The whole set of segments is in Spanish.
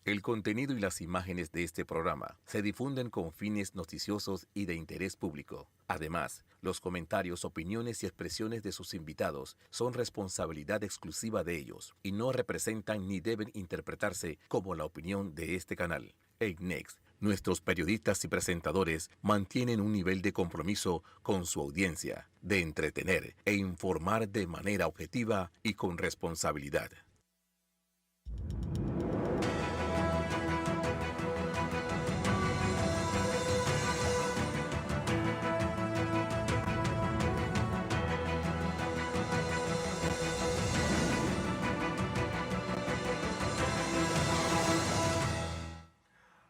El contenido y las imágenes de este programa se difunden con fines noticiosos y de interés público. Además, los comentarios, opiniones y expresiones de sus invitados son responsabilidad exclusiva de ellos y no representan ni deben interpretarse como la opinión de este canal. En Next, nuestros periodistas y presentadores mantienen un nivel de compromiso con su audiencia, de entretener e informar de manera objetiva y con responsabilidad.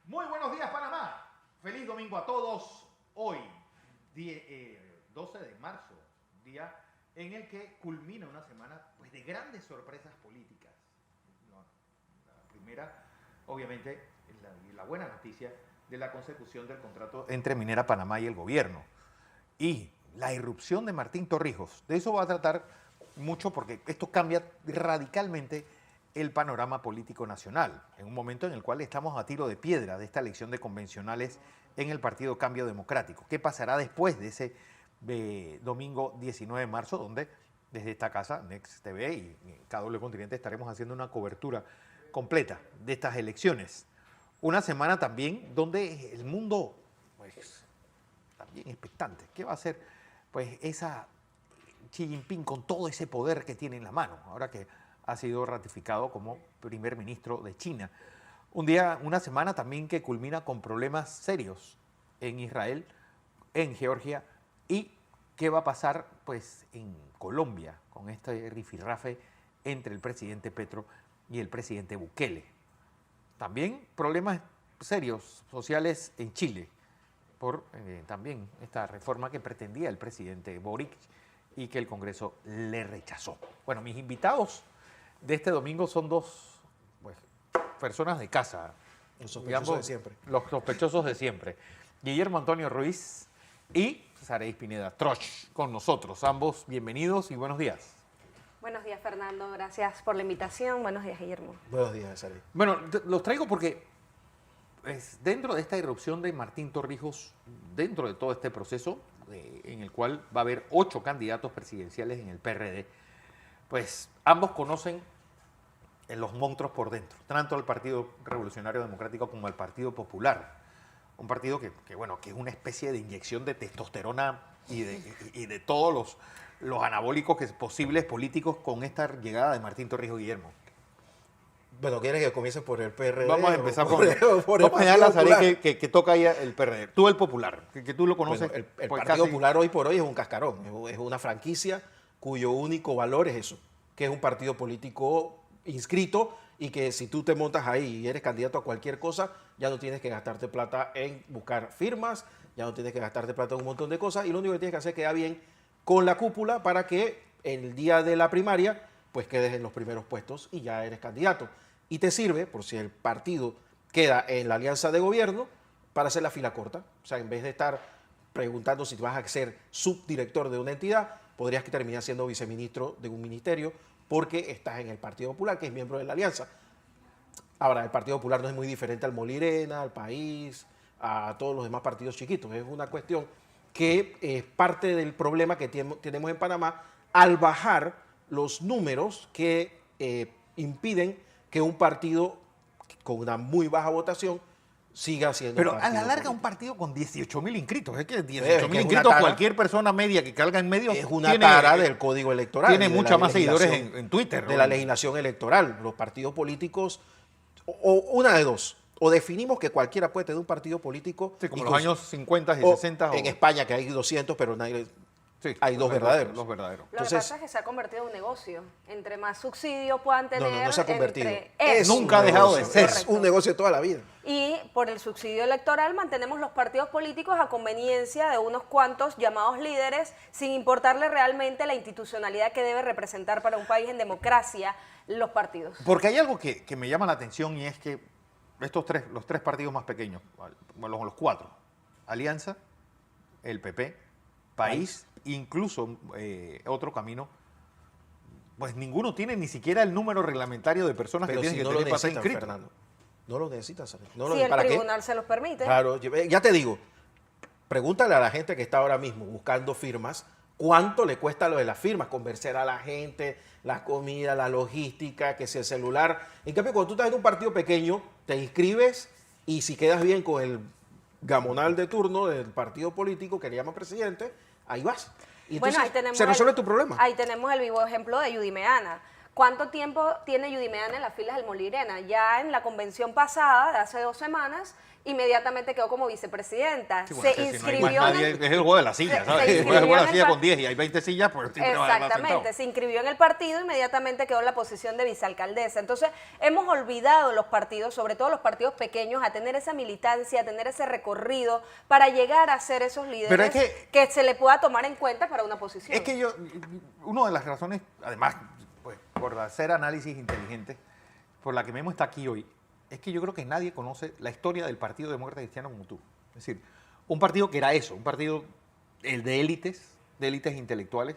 Muy buenos días, Panamá. Feliz domingo a todos. Hoy, 12 de marzo, día en el que culmina una semana pues, de grandes sorpresas políticas. La primera, obviamente, es la buena noticia de la consecución del contrato entre Minera Panamá y el gobierno. Y la irrupción de Martín Torrijos. De eso va a tratar mucho porque esto cambia radicalmente el panorama político nacional, en un momento en el cual estamos a tiro de piedra de esta elección de convencionales en el Partido Cambio Democrático. ¿Qué pasará después de ese domingo 19 de marzo, donde desde esta casa, Next TV y KW Continente, estaremos haciendo una cobertura completa de estas elecciones? Una semana también donde el mundo, pues, también expectante. ¿Qué va a hacer, pues, esa Xi Jinping con todo ese poder que tiene en la mano, ahora que ha sido ratificado como primer ministro de China? Una semana también que culmina con problemas serios en Israel, en Georgia, y qué va a pasar pues en Colombia con este rifirrafe entre el presidente Petro y el presidente Bukele. También problemas serios sociales en Chile por también esta reforma que pretendía el presidente Boric y que el Congreso le rechazó. Bueno, mis invitados de este domingo son dos pues, personas de casa. Los sospechosos de siempre. Los sospechosos de siempre. Guillermo Antonio Ruiz y Saray Pineda Troch con nosotros. Ambos bienvenidos y buenos días. Buenos días, Fernando. Gracias por la invitación. Buenos días, Guillermo. Buenos días, Saray. Bueno, los traigo porque dentro de esta irrupción de Martín Torrijos, dentro de todo este proceso en el cual va a haber 8 candidatos presidenciales en el PRD, pues ambos conocen los monstruos por dentro, tanto el Partido Revolucionario Democrático como el Partido Popular. Un partido que es una especie de inyección de testosterona y de todos los anabólicos posibles políticos con esta llegada de Martín Torrijos. Guillermo. Bueno, ¿quieres que comience por el PRD? Vamos a empezar por el Partido Popular. que toca ahí el PRD. Tú el Popular, que tú lo conoces. Bueno, el pues, Partido casi... Popular hoy por hoy es un cascarón, es una franquicia cuyo único valor es eso, que es un partido político inscrito y que si tú te montas ahí y eres candidato a cualquier cosa, ya no tienes que gastarte plata en buscar firmas, ya no tienes que gastarte plata en un montón de cosas y lo único que tienes que hacer es quedar bien con la cúpula para que el día de la primaria pues quedes en los primeros puestos y ya eres candidato. Y te sirve, por si el partido queda en la alianza de gobierno, para hacer la fila corta. O sea, en vez de estar preguntando si vas a ser subdirector de una entidad, podrías terminar siendo viceministro de un ministerio porque estás en el Partido Popular, que es miembro de la alianza. Ahora, el Partido Popular no es muy diferente al Molirena, al País, a todos los demás partidos chiquitos. Es una cuestión que es parte del problema que tenemos en Panamá al bajar los números que impiden que un partido con una muy baja votación siga siendo. Pero un a partido la larga político. un partido con 18.000 inscritos. Es que Es 18.000 una inscritos, tara. cualquier persona media que carga en medio Es una tara del Código Electoral. Tiene y de muchos la más seguidores legislación- en Twitter. De la legislación electoral. Los partidos políticos, o una de dos, o definimos que cualquiera puede tener un partido político. Sí, como y los años 50 y o 60. En España, que hay 200, pero Sí, hay dos verdaderos. Los verdaderos. Lo que Entonces- pasa es que se ha convertido en un negocio. Entre más subsidio puedan tener... No se ha convertido. Es Nunca ha un dejado de negocio, ser. Es correcto. un negocio de toda la vida. Y por el subsidio electoral mantenemos los partidos políticos a conveniencia de unos cuantos llamados líderes, sin importarle realmente la institucionalidad que debe representar para un país en democracia los partidos. Porque hay algo que me llama la atención y es que los tres partidos más pequeños, bueno, los 4, Alianza, el PP, País, incluso Otro Camino, pues ninguno tiene ni siquiera el número reglamentario de personas Pero que si tienen no que lo tener para estar necesitan, inscrito. Fernando. No lo necesitan saber. Si el tribunal se los permite. Claro, ya te digo, pregúntale a la gente que está ahora mismo buscando firmas, ¿cuánto le cuesta lo de las firmas? Convencer a la gente, la comida, la logística, que si el celular. En cambio, cuando tú estás en un partido pequeño, te inscribes y si quedas bien con el gamonal de turno del partido político que le llama presidente, ahí vas. Y entonces ahí tenemos se resuelve tu problema. Ahí tenemos el vivo ejemplo de Yudy Meana. ¿Cuánto tiempo tiene Yudy Meana en las filas del Molirena? Ya en la convención pasada, de hace 2 semanas, inmediatamente quedó como vicepresidenta. Sí, bueno, se es que inscribió si no hay más nadie, es el juego de la silla, ¿sabes? se El juego de la inscribió silla en el con 10 y hay 20 sillas, pues siempre va Exactamente, sentado. se inscribió en el partido, inmediatamente quedó en la posición de vicealcaldesa. Entonces, hemos olvidado los partidos, sobre todo los partidos pequeños, a tener esa militancia, a tener ese recorrido para llegar a ser esos líderes Pero es que se le pueda tomar en cuenta para una posición. Es que una de las razones, además, pues, por hacer análisis inteligentes, por la que Memo está aquí hoy, es que yo creo que nadie conoce la historia del Partido Demócrata Cristiano como tú. Es decir, un partido que era eso, un partido el de élites intelectuales,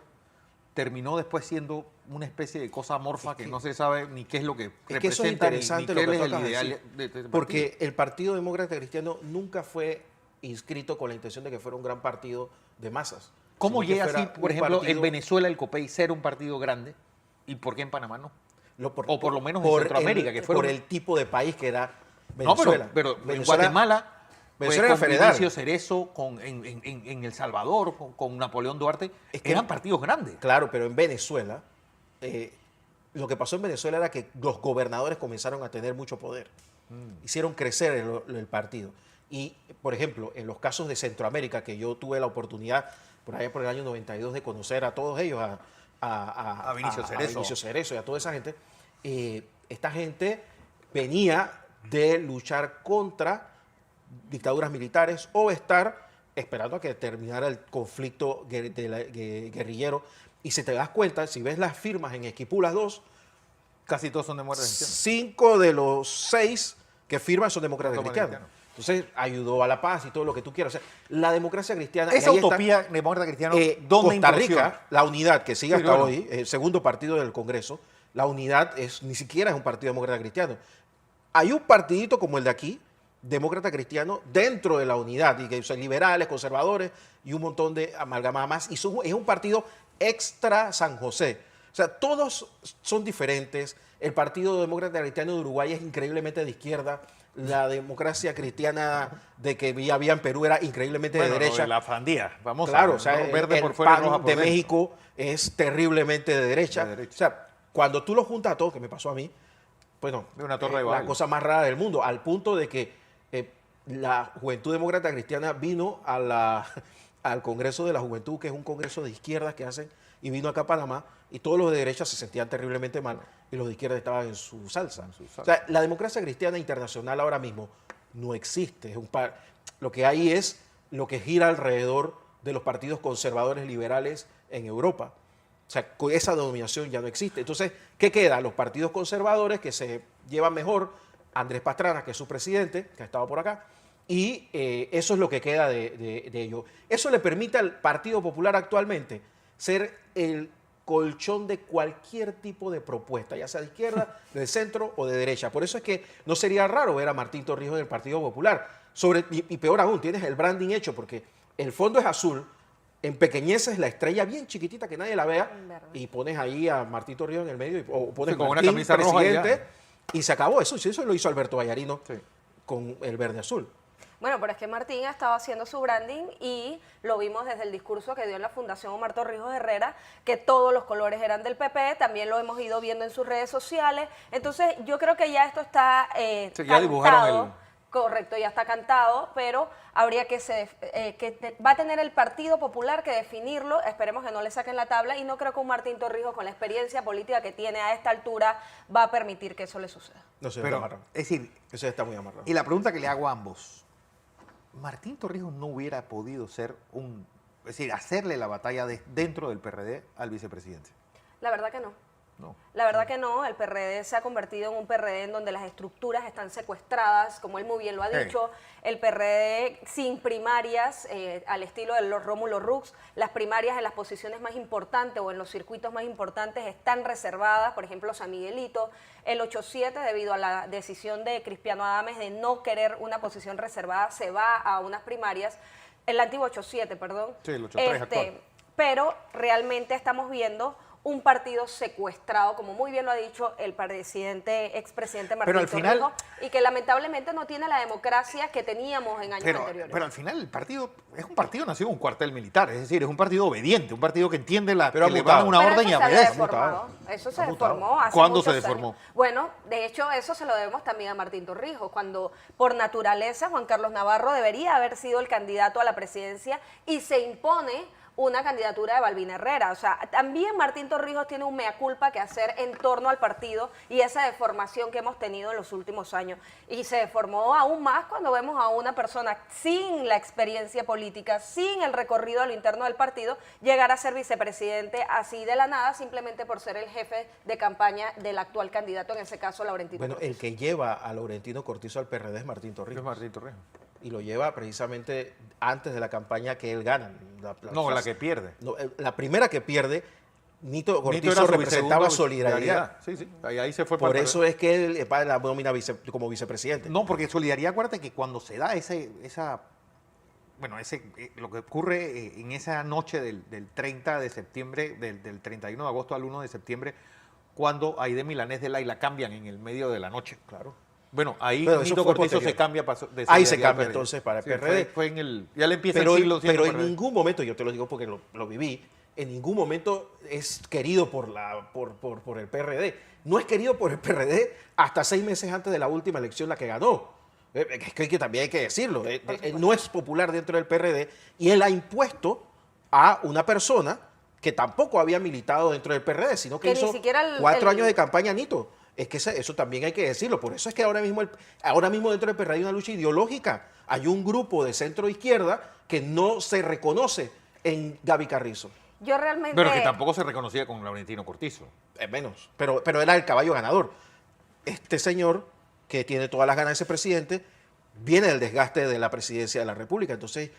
terminó después siendo una especie de cosa amorfa que no se sabe ni qué es lo que representa, que eso es interesante ni lo qué que es el tocas ideal decir, de ese porque partido. el Partido Demócrata Cristiano nunca fue inscrito con la intención de que fuera un gran partido de masas. ¿Cómo sino que llega fuera así, por un ejemplo, en partido- Venezuela el COPEI ser un partido grande y por qué en Panamá no? O por lo menos en por Centroamérica, que fueron... por el tipo de país que era No, Venezuela. pero en Venezuela- Guatemala, Venezuela era con federal. Vinicio Cerezo, en El Salvador, con Napoleón Duarte, Es que- eran partidos grandes. Claro, pero en Venezuela, lo que pasó en Venezuela era que los gobernadores comenzaron a tener mucho poder. Hicieron crecer el partido. Y, por ejemplo, en los casos de Centroamérica, que yo tuve la oportunidad, por allá por el año 92, de conocer a todos ellos, a Vinicio Cerezo. Vinicio Cerezo y a toda esa gente, esta gente venía de luchar contra dictaduras militares o estar esperando a que terminara el conflicto guerrillero. Y si te das cuenta, si ves las firmas en Esquipulas 2, Casi todos son de muerte cristiana. 5 de los 6 que firman son demócratas Son cristianos. cristianos. Entonces ayudó a la paz y todo lo que tú quieras. O sea, la democracia cristiana... Esa y ahí está, utopía demócrata cristiana, ¿dónde Costa incursiona? Rica, la unidad que sigue Sí, hasta bueno. hoy, el segundo partido del Congreso, la unidad ni siquiera es un partido demócrata cristiano. Hay un partidito como el de aquí, demócrata cristiano, dentro de la unidad, y que son liberales, conservadores y un montón de amalgamadas más. Y es un partido extra San José. O sea, todos son diferentes. El Partido Demócrata Cristiano de Uruguay es increíblemente de izquierda. La democracia cristiana de que había en Perú era increíblemente Bueno, de lo derecha. de la sandía, vamos Claro, a o sea, verde el por fuera y PAN roja por de dentro. México es terriblemente de derecha. De derecha. O sea, cuando tú lo juntas a todos, que me pasó a mí, bueno, De una torre de la Babel. cosa más rara del mundo, al punto de que la Juventud Demócrata Cristiana vino al Congreso de la Juventud, que es un congreso de izquierdas que hacen, y vino acá a Panamá, y todos los de derecha se sentían terriblemente mal, y los de izquierda estaban en su salsa. O sea, la democracia cristiana internacional ahora mismo no existe. Lo que hay es lo que gira alrededor de los partidos conservadores liberales en Europa. O sea, con esa denominación ya no existe. Entonces, ¿qué queda? Los partidos conservadores que se llevan mejor, Andrés Pastrana, que es su presidente, que ha estado por acá, y eso es lo que queda de ello. Eso le permite al Partido Popular actualmente ser el colchón de cualquier tipo de propuesta, ya sea de izquierda, de centro o de derecha. Por eso es que no sería raro ver a Martín Torrijos del Partido Popular. Y peor aún, tienes el branding hecho, porque el fondo es azul, empequeñeces la estrella bien chiquitita que nadie la vea, Verde. y pones ahí a Martín Torrijos en el medio, o pones Sí, con una Martín, camisa roja y ya. presidente, y se acabó. Eso lo hizo Alberto Vallarino Sí. con el verde azul. Bueno, pero es que Martín ha estado haciendo su branding y lo vimos desde el discurso que dio en la Fundación Omar Torrijos Herrera, que todos los colores eran del PP, también lo hemos ido viendo en sus redes sociales. Entonces, yo creo que ya esto está Sí, ya dibujaron cantado. Correcto, ya está cantado, pero habría que va a tener el Partido Popular que definirlo. Esperemos que no le saquen la tabla y no creo que un Martín Torrijos con la experiencia política que tiene a esta altura va a permitir que eso le suceda. No sé, Pero, amarrado. es decir, Eso ya está muy amarrado. y la pregunta que le hago a ambos, Martín Torrijos no hubiera podido ser es decir, hacerle la batalla dentro del PRD al vicepresidente. La verdad que no. No. La verdad que no, el PRD se ha convertido en un PRD en donde las estructuras están secuestradas, como él muy bien lo ha dicho, el PRD sin primarias, al estilo de los Rómulo Rux, las primarias en las posiciones más importantes o en los circuitos más importantes están reservadas, por ejemplo San Miguelito, el 8-7 debido a la decisión de Cristiano Adames de no querer una posición reservada, se va a unas primarias, el antiguo 8-7, perdón. Sí, el 8-3 actual. Pero realmente estamos viendo un partido secuestrado, como muy bien lo ha dicho el expresidente Martín Pero al final- Torrijos, y que lamentablemente no tiene la democracia que teníamos en años anteriores. Pero al final el partido es un partido nacido en un cuartel militar, es decir, es un partido obediente, un partido que entiende Pero que ha le mutado. dan una Pero orden y eso se había obedece. deformado. Eso se Ha mutado. deformó hace ¿Cuándo se muchos deformó? años. Bueno, de hecho, eso se lo debemos también a Martín Torrijos, cuando por naturaleza Juan Carlos Navarro debería haber sido el candidato a la presidencia y se impone una candidatura de Balbín Herrera. O sea, también Martín Torrijos tiene un mea culpa que hacer en torno al partido y esa deformación que hemos tenido en los últimos años. Y se deformó aún más cuando vemos a una persona sin la experiencia política, sin el recorrido a lo interno del partido, llegar a ser vicepresidente así de la nada, simplemente por ser el jefe de campaña del actual candidato, en ese caso Laurentino Bueno, Cortizo. el que lleva a Laurentino Cortizo al PRD es Martín Torrijos. Es Martín Torrijos. Y lo lleva precisamente antes de la campaña que él gana. No, la que pierde. No, la primera que pierde, Nito Cortizo Nito era su representaba segundo solidaridad. Sí, sí. Ahí se fue Por para el eso es que él va en la nómina como vicepresidente. No, porque solidaridad, acuérdate que cuando se da lo que ocurre en esa noche del 30 de septiembre, del 31 de agosto al 1 de septiembre, cuando a Aide Milanés de la cambian en el medio de la noche. Claro. Bueno, ahí Pero eso Nito fue Cortizo posterior. se cambia de Ahí se solidaridad cambia al PRD. entonces para el Sí, PRD. Fue ya le empieza Pero, el siglo siendo pero en PRD. ningún momento, yo te lo digo porque lo viví, en ningún momento es querido por el PRD. No es querido por el PRD hasta 6 meses antes de la última elección, la que ganó. Es que también hay que decirlo. Él no es popular dentro del PRD y él ha impuesto a una persona que tampoco había militado dentro del PRD, sino que Que ni hizo siquiera 4 años de campaña, Nito. Es que eso también hay que decirlo. Por eso es que ahora mismo dentro del PRD hay una lucha ideológica. Hay un grupo de centro izquierda que no se reconoce en Gaby Carrizo. Yo realmente... Pero que tampoco se reconocía con Laurentino Cortizo. Menos. Pero era el caballo ganador. Este señor, que tiene todas las ganas de ser presidente, viene del desgaste de la presidencia de la República. Entonces,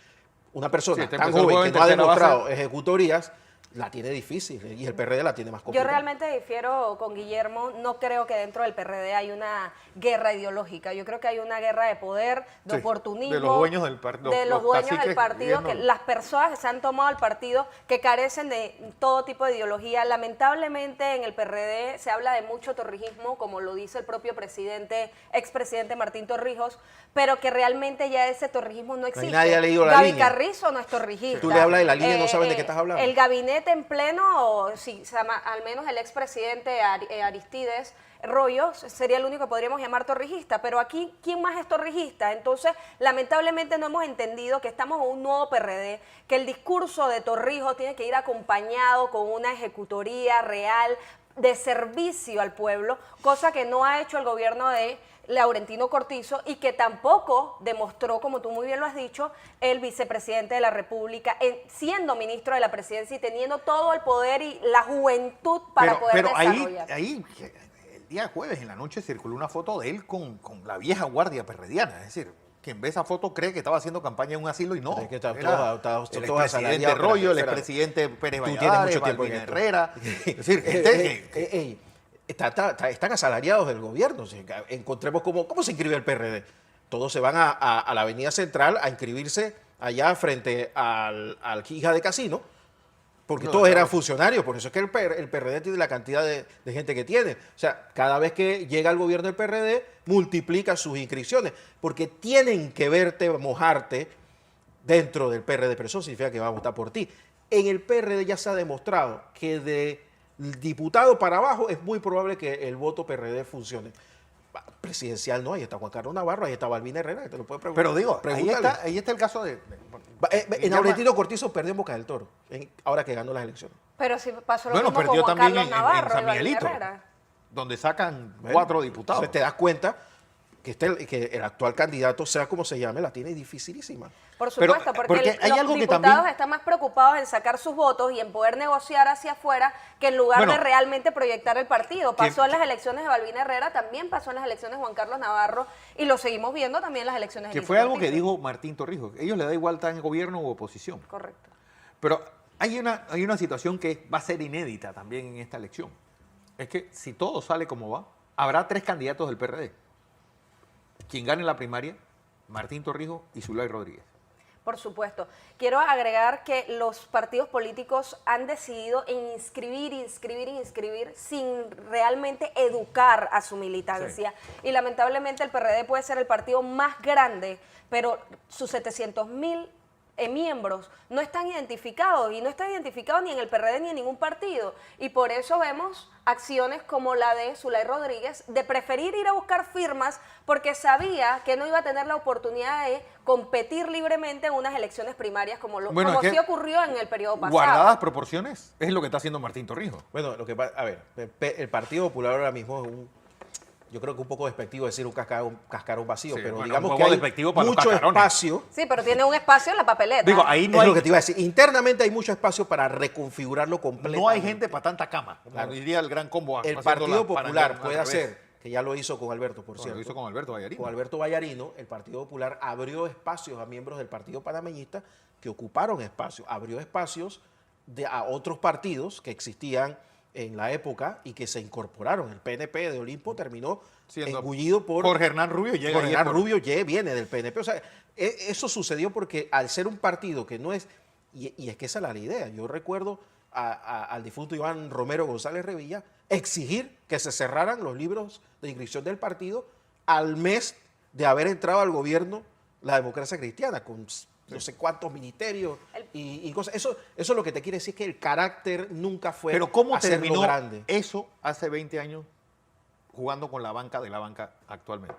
una persona Sí, tan empezó el joven juego que en no ha tercera demostrado base. ejecutorías, la tiene difícil. Y el PRD la tiene más Yo complicada. realmente difiero con Guillermo, no creo que dentro del PRD hay una guerra ideológica, yo creo que hay una guerra de poder, de Sí, oportunismo, de los dueños del partido, de los los dueños del caciques partido, que gobierno. las personas que se han tomado el partido, que carecen de todo tipo de ideología. Lamentablemente en el PRD se habla de mucho torrijismo, como lo dice el propio expresidente Martín Torrijos, pero que realmente ya ese torrijismo no existe. nadie ha leído la Gaby línea. Carrizo no es torrijista. Tú le hablas de la línea y no saben de qué estás hablando. El gabinete en pleno, si se llama, al menos el expresidente Aristides Royo sería el único que podríamos llamar torrijista, pero aquí, ¿quién más es torrijista? Entonces, lamentablemente no hemos entendido que estamos en un nuevo PRD, que el discurso de Torrijos tiene que ir acompañado con una ejecutoría real de servicio al pueblo, cosa que no ha hecho el gobierno de Laurentino Cortizo y que tampoco demostró, como tú muy bien lo has dicho, el vicepresidente de la República, siendo ministro de la presidencia y teniendo todo el poder y la juventud para poder desarrollar. Ahí, el día jueves en la noche circuló una foto de él con la vieja guardia perrediana, es decir, quien ve esa foto cree que estaba haciendo campaña en un asilo y no. Pero es que está Era todos el asalariados, expresidente Royo, el espérate. expresidente Pérez Tú tienes Valladares, mucho tiempo en Balbín esto. Herrera. Es decir, gente que... Están asalariados del gobierno. O sea, encontremos cómo se inscribe el PRD. Todos se van a la Avenida Central a inscribirse allá frente al Hija de Casino, porque No, todos claro. eran funcionarios. Por eso es que el PRD tiene la cantidad de gente que tiene. O sea, cada vez que llega al gobierno del PRD, multiplica sus inscripciones, porque tienen que verte, mojarte dentro del PRD, pero eso significa que van a votar por ti. En el PRD ya se ha demostrado que de diputado para abajo es muy probable que el voto PRD funcione. Presidencial no, ahí está Juan Carlos Navarro, ahí está Balbín Herrera, que te lo puede preguntar. Pero digo, Pregúntale. ahí está el caso de... En Laurentino Cortizo perdió en Boca del Toro, ahora que ganó las elecciones. Pero si pasó lo Bueno, mismo perdió con Juan también Carlos en Navarro San y Balbín Miguelito, Herrera. donde sacan Bueno, 4 diputados. Entonces te das cuenta que el actual candidato, sea como se llame, la tiene dificilísima. Por supuesto, porque hay los algo que diputados también- están más preocupados en sacar sus votos y en poder negociar hacia afuera que en lugar Bueno, de realmente proyectar el partido. Pasó en las elecciones de Balbina Herrera, también pasó en las elecciones de Juan Carlos Navarro y lo seguimos viendo también en las elecciones de Que fue Nicky algo que Cortizo. dijo Martín Torrijos. Ellos le da igual estar en gobierno u oposición. Correcto. Pero hay una situación que va a ser inédita también en esta elección. Es que si todo sale como va, habrá 3 candidatos del PRD. Quien gane la primaria, Martín Torrijos y Zulay Rodríguez. Por supuesto. Quiero agregar que los partidos políticos han decidido inscribir sin realmente educar a su militancia. Y lamentablemente el PRD puede ser el partido más grande, pero sus 700.000 miembros no están identificados y no están identificados ni en el PRD ni en ningún partido. Y por eso vemos acciones como la de Zulay Rodríguez de preferir ir a buscar firmas porque sabía que no iba a tener la oportunidad de competir libremente en unas elecciones primarias como Bueno, es que sí ocurrió en el periodo pasado. Guardadas proporciones es lo que está haciendo Martín Torrijos. Bueno, lo que pasa, a ver, el Partido Popular ahora mismo es yo creo que un poco despectivo decir un cascarón vacío, Sí, pero bueno, digamos un que poco hay despectivo para los mucho cascarones. espacio. Sí, pero tiene un espacio en la papeleta. Digo, ahí no Es hay, lo que te iba a decir. Internamente hay mucho espacio para reconfigurarlo completamente. no hay gente para tanta cama. Como Claro. diría el gran combo. El haciendo Partido la Popular palangana puede al revés. hacer, que ya lo hizo con Alberto, por Bueno, cierto. lo hizo con Alberto Vallarino. Con Alberto Vallarino, el Partido Popular abrió espacios a miembros del Partido Panameñista que ocuparon espacios, abrió espacios a otros partidos que existían en la época y que se incorporaron. El PNP de Olimpo terminó Siendo engullido por Jorge Hernán Rubio. Llega Jorge ahí Hernán por- Rubio viene del PNP. O sea, eso sucedió porque al ser un partido que no es, y es que esa era la idea. Yo recuerdo al difunto Iván Romero González Revilla exigir que se cerraran los libros de inscripción del partido al mes de haber entrado al gobierno la democracia cristiana, con no sé cuántos ministerios y cosas. Eso lo que te quiere decir es que el carácter nunca fue Pero ¿cómo hacerlo terminó grande. eso hace 20 años jugando con la banca de la banca actualmente?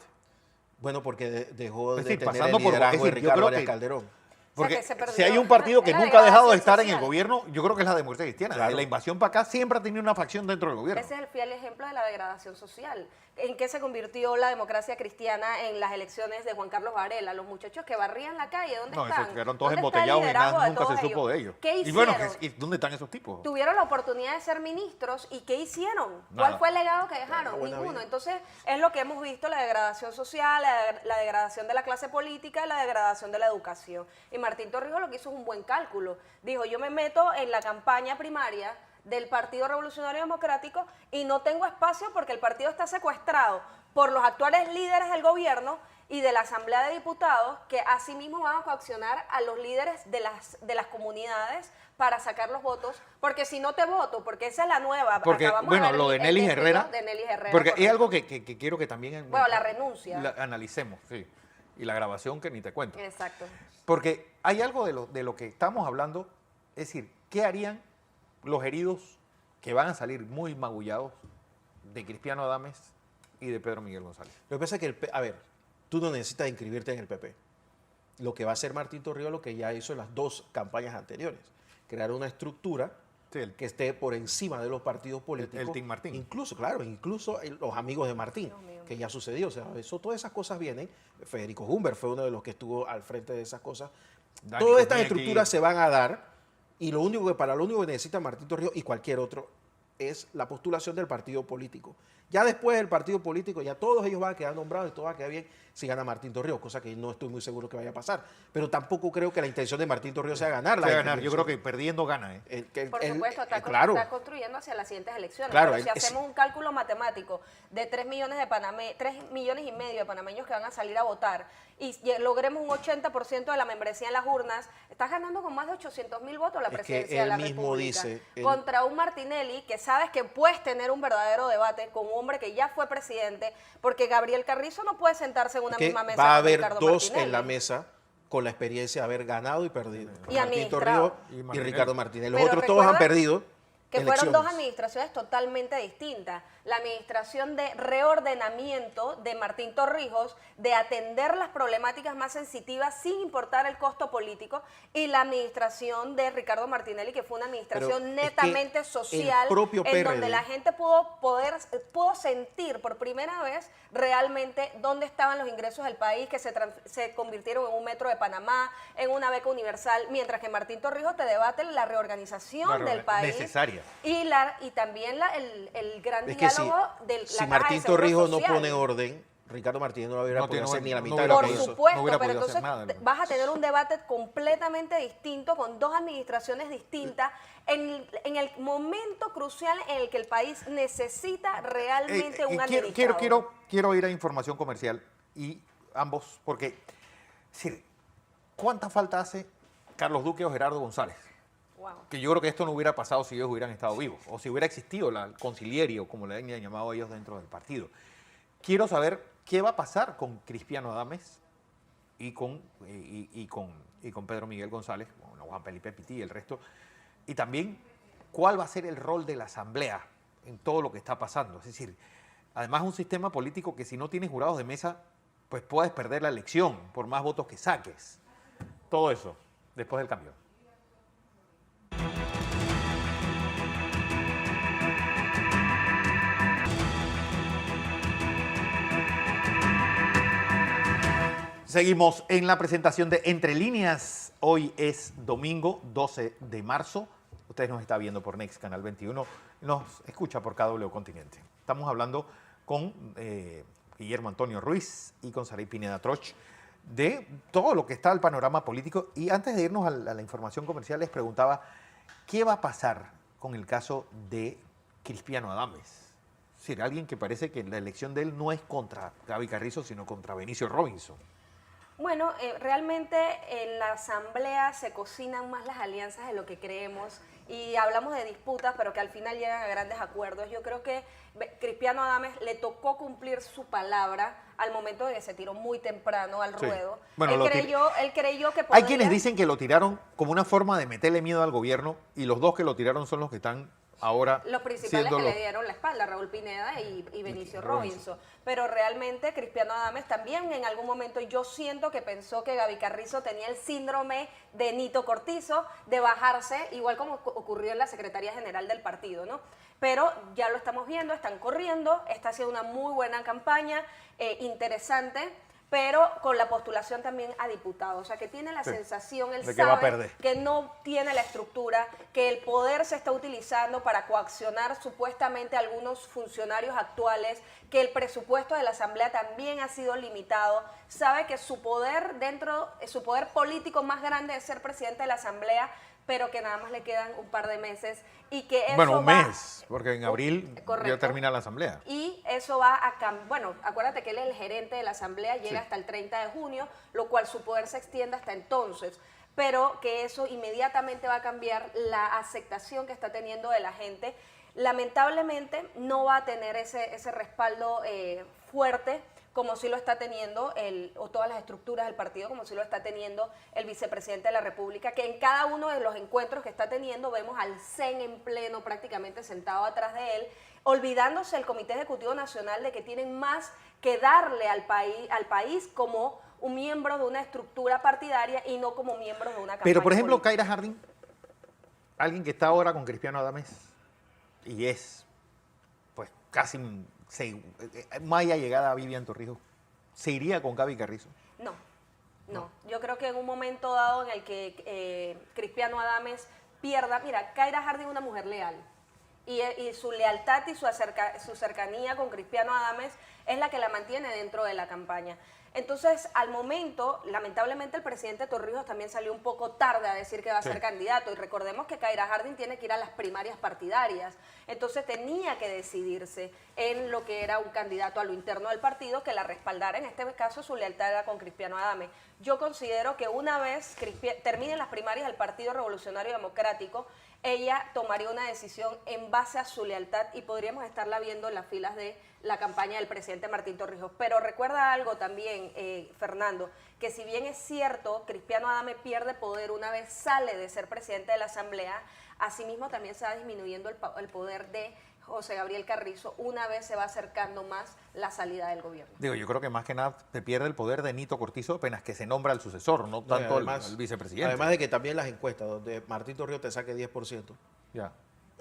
Bueno, porque dejó Es de decir, tener el pasando por- liderazgo es de decir, yo Ricardo creo Arias que- Calderón. Porque que se perdió. si hay un partido que Es la nunca ha dejado de degradación estar en el social. gobierno, yo creo que es la democracia cristiana. Claro. La invasión para acá siempre ha tenido una facción dentro del gobierno. Ese es el fiel ejemplo de la degradación social. ¿En qué se convirtió la democracia cristiana en las elecciones de Juan Carlos Varela? Los muchos que barrían la calle, ¿dónde No, están? esos quedaron todos ¿Dónde está el embotellados y liderazgo nada, de nunca se todos supo de ellos. ¿Qué Y hicieron? bueno, ¿dónde están esos tipos? Tuvieron la oportunidad de ser ministros y ¿qué hicieron? Nada. ¿Cuál fue el legado que dejaron? buena Ninguno. vida. Entonces es lo que hemos visto, la degradación social, la degradación de la clase política, la degradación de la educación. Y Martín Torrijos lo que hizo es un buen cálculo. Dijo, yo me meto en la campaña primaria del Partido Revolucionario Democrático y no tengo espacio porque el partido está secuestrado por los actuales líderes del gobierno y de la Asamblea de Diputados, que asimismo van a coaccionar a los líderes de las comunidades para sacar los votos, porque si no te voto, porque esa es la nueva. Porque, acabamos bueno, ver lo de el Nelly despido Herrera. de Nelly Herrera, Porque es correcto. algo que quiero que también. Bueno, la renuncia. Analicemos, sí. Y la grabación que ni te cuento. Exacto. Porque hay algo de lo que estamos hablando, es decir, ¿qué harían los heridos que van a salir muy magullados de Cristiano Adames y de Pedro Miguel González? Lo que pasa es que, a ver, tú no necesitas inscribirte en el PP. Lo que va a hacer Martín Torrijos, lo que ya hizo en las 2 campañas anteriores, crear una estructura Sí, el- que esté por encima de los partidos políticos. el Team Martín. Incluso, claro, incluso los amigos de Martín, que ya sucedió. O sea, todas esas cosas vienen. Federico Humbert fue uno de los que estuvo al frente de esas cosas. Dani Todas estas Kuzniecki. estructuras se van a dar y lo único que necesita Martín Torrijos y cualquier otro es la postulación del partido político. Ya después del partido político, ya todos ellos van a quedar nombrados y todo va a quedar bien si gana Martín Torrijos, cosa que no estoy muy seguro que vaya a pasar. Pero tampoco creo que la intención de Martín Torrijos sea ganar. Se va a ganar. Yo creo que perdiendo gana, ¿eh? Por supuesto, claro. está construyendo hacia las siguientes elecciones. Claro, pero si es- hacemos un cálculo matemático de 3 millones y medio de panameños que van a salir a votar y logremos un 80% de la membresía en las urnas, estás ganando con más de 800.000 votos la Es que presidencia de la él mismo República. dice, Contra un Martinelli que sabes que puedes tener un verdadero debate con un hombre que ya fue presidente, porque Gabriel Carrizo no puede sentarse en una que misma mesa va a con haber Ricardo 2 Martinelli. en la mesa con la experiencia de haber ganado y perdido. Y Martín administrado. Torrijos Y y Martinelli. Ricardo Martínez. Los Pero otros todos han recuerda- perdido Que fueron dos elecciones. administraciones totalmente distintas. La administración de reordenamiento de Martín Torrijos, de atender las problemáticas más sensitivas sin importar el costo político, y la administración de Ricardo Martinelli, que fue una administración Pero es netamente que social, el propio en donde PRD la gente pudo sentir por primera vez realmente dónde estaban los ingresos del país, que se convirtieron en un metro de Panamá, en una beca universal, mientras que Martín Torrijos te debate la reorganización del país. Necesaria. Y también el gran Es que diálogo de la si Caja Martín de Seguro Torrijos no Social. pone orden, Ricardo Martínez no lo hubiera No podido tiene- hacer ni la no mitad de hubiera lo Por que podido. hizo. supuesto, No hubiera pero podido hacer entonces nada. vas a tener un debate completamente distinto con dos administraciones distintas en el momento crucial en el que el país necesita realmente un administrador. Quiero ir a información comercial y ambos, porque sí, ¿cuánta falta hace Carlos Duque o Gerardo González? Wow. Que yo creo que esto no hubiera pasado si ellos hubieran estado vivos, o si hubiera existido la concilierio, como le han llamado ellos dentro del partido. Quiero saber qué va a pasar con Cristiano Adames y con Pedro Miguel González, bueno, Juan Felipe Pití y el resto, y también cuál va a ser el rol de la Asamblea en todo lo que está pasando. Es decir, además un sistema político que si no tienes jurados de mesa, pues puedes perder la elección por más votos que saques. Todo eso, después del cambio. Seguimos en la presentación de Entre Líneas. Hoy es domingo 12 de marzo. Ustedes nos están viendo por Next Canal 21. Nos escucha por KW Continente. Estamos hablando con Guillermo Antonio Ruiz y con Saray Pineda Troch de todo lo que está el panorama político. Y antes de irnos a la información comercial, les preguntaba, ¿qué va a pasar con el caso de Cristiano Adames? Es decir, alguien que parece que la elección de él no es contra Gaby Carrizo, sino contra Benicio Robinson. Bueno, realmente en la Asamblea se cocinan más las alianzas de lo que creemos y hablamos de disputas, pero que al final llegan a grandes acuerdos. Yo creo que Cristiano Adames le tocó cumplir su palabra al momento de que se tiró muy temprano al Sí. ruedo. Bueno, él creyó que Hay podría... quienes dicen que lo tiraron como una forma de meterle miedo al gobierno y los dos que lo tiraron son los que están ahora Los principales siendo que los... le dieron la espalda, Raúl Pineda y Benicio Robinson. Pero realmente Cristiano Adames también en algún momento yo siento que pensó que Gaby Carrizo tenía el síndrome de Nito Cortizo, de bajarse, igual como ocurrió en la Secretaría General del partido, ¿no? Pero ya lo estamos viendo, están corriendo, está haciendo una muy buena campaña, interesante, pero con la postulación también a diputado. O sea, que tiene la Sí, sensación, él de que va a sabe perder. que no tiene la estructura, que el poder se está utilizando para coaccionar supuestamente a algunos funcionarios actuales, que el presupuesto de la Asamblea también ha sido limitado, sabe que su poder su poder político más grande es ser presidente de la Asamblea, pero que nada más le quedan un par de meses y que eso Bueno, un va- mes, porque en abril ya Correcto. termina la asamblea. Y eso va a cambiar. Bueno, acuérdate que él es el gerente de la Asamblea, llega Sí. hasta el 30 de junio, lo cual su poder se extiende hasta entonces. Pero que eso inmediatamente va a cambiar la aceptación que está teniendo de la gente. Lamentablemente no va a tener ese respaldo fuerte como sí lo está teniendo o todas las estructuras del partido, como sí lo está teniendo el vicepresidente de la República, que en cada uno de los encuentros que está teniendo vemos al CEN en pleno prácticamente sentado atrás de él, olvidándose el Comité Ejecutivo Nacional de que tienen más que darle al país como un miembro de una estructura partidaria y no como miembros de una campaña Pero, por ejemplo, política. Kaira Harding, alguien que está ahora con Cristiano Adames y es, pues, casi Maya llegada a Vivian Torrijos, ¿se iría con Gaby Carrizo? No. Yo creo que en un momento dado en el que Cristiano Adames pierda, mira, Kaira Harding es una mujer leal y su lealtad y su cercanía con Cristiano Adames es la que la mantiene dentro de la campaña. Entonces, al momento, lamentablemente el presidente Torrijos también salió un poco tarde a decir que va a Sí. ser candidato y recordemos que Kaira Harding tiene que ir a las primarias partidarias, entonces tenía que decidirse en lo que era un candidato a lo interno del partido que la respaldara, en este caso su lealtad era con Cristiano Adames. Yo considero que una vez terminen las primarias del Partido Revolucionario Democrático, ella tomaría una decisión en base a su lealtad y podríamos estarla viendo en las filas de la campaña del presidente Martín Torrijos. Pero recuerda algo también, Fernando, que si bien es cierto, Cristiano Adame pierde poder una vez sale de ser presidente de la Asamblea, asimismo también se va disminuyendo el poder de José Gabriel Carrizo una vez se va acercando más la salida del gobierno. Digo, yo creo que más que nada se pierde el poder de Nito Cortizo apenas que se nombra el sucesor, no tanto además, el vicepresidente. Además de que también las encuestas, donde Martín Torrijos te saque 10%, Ya.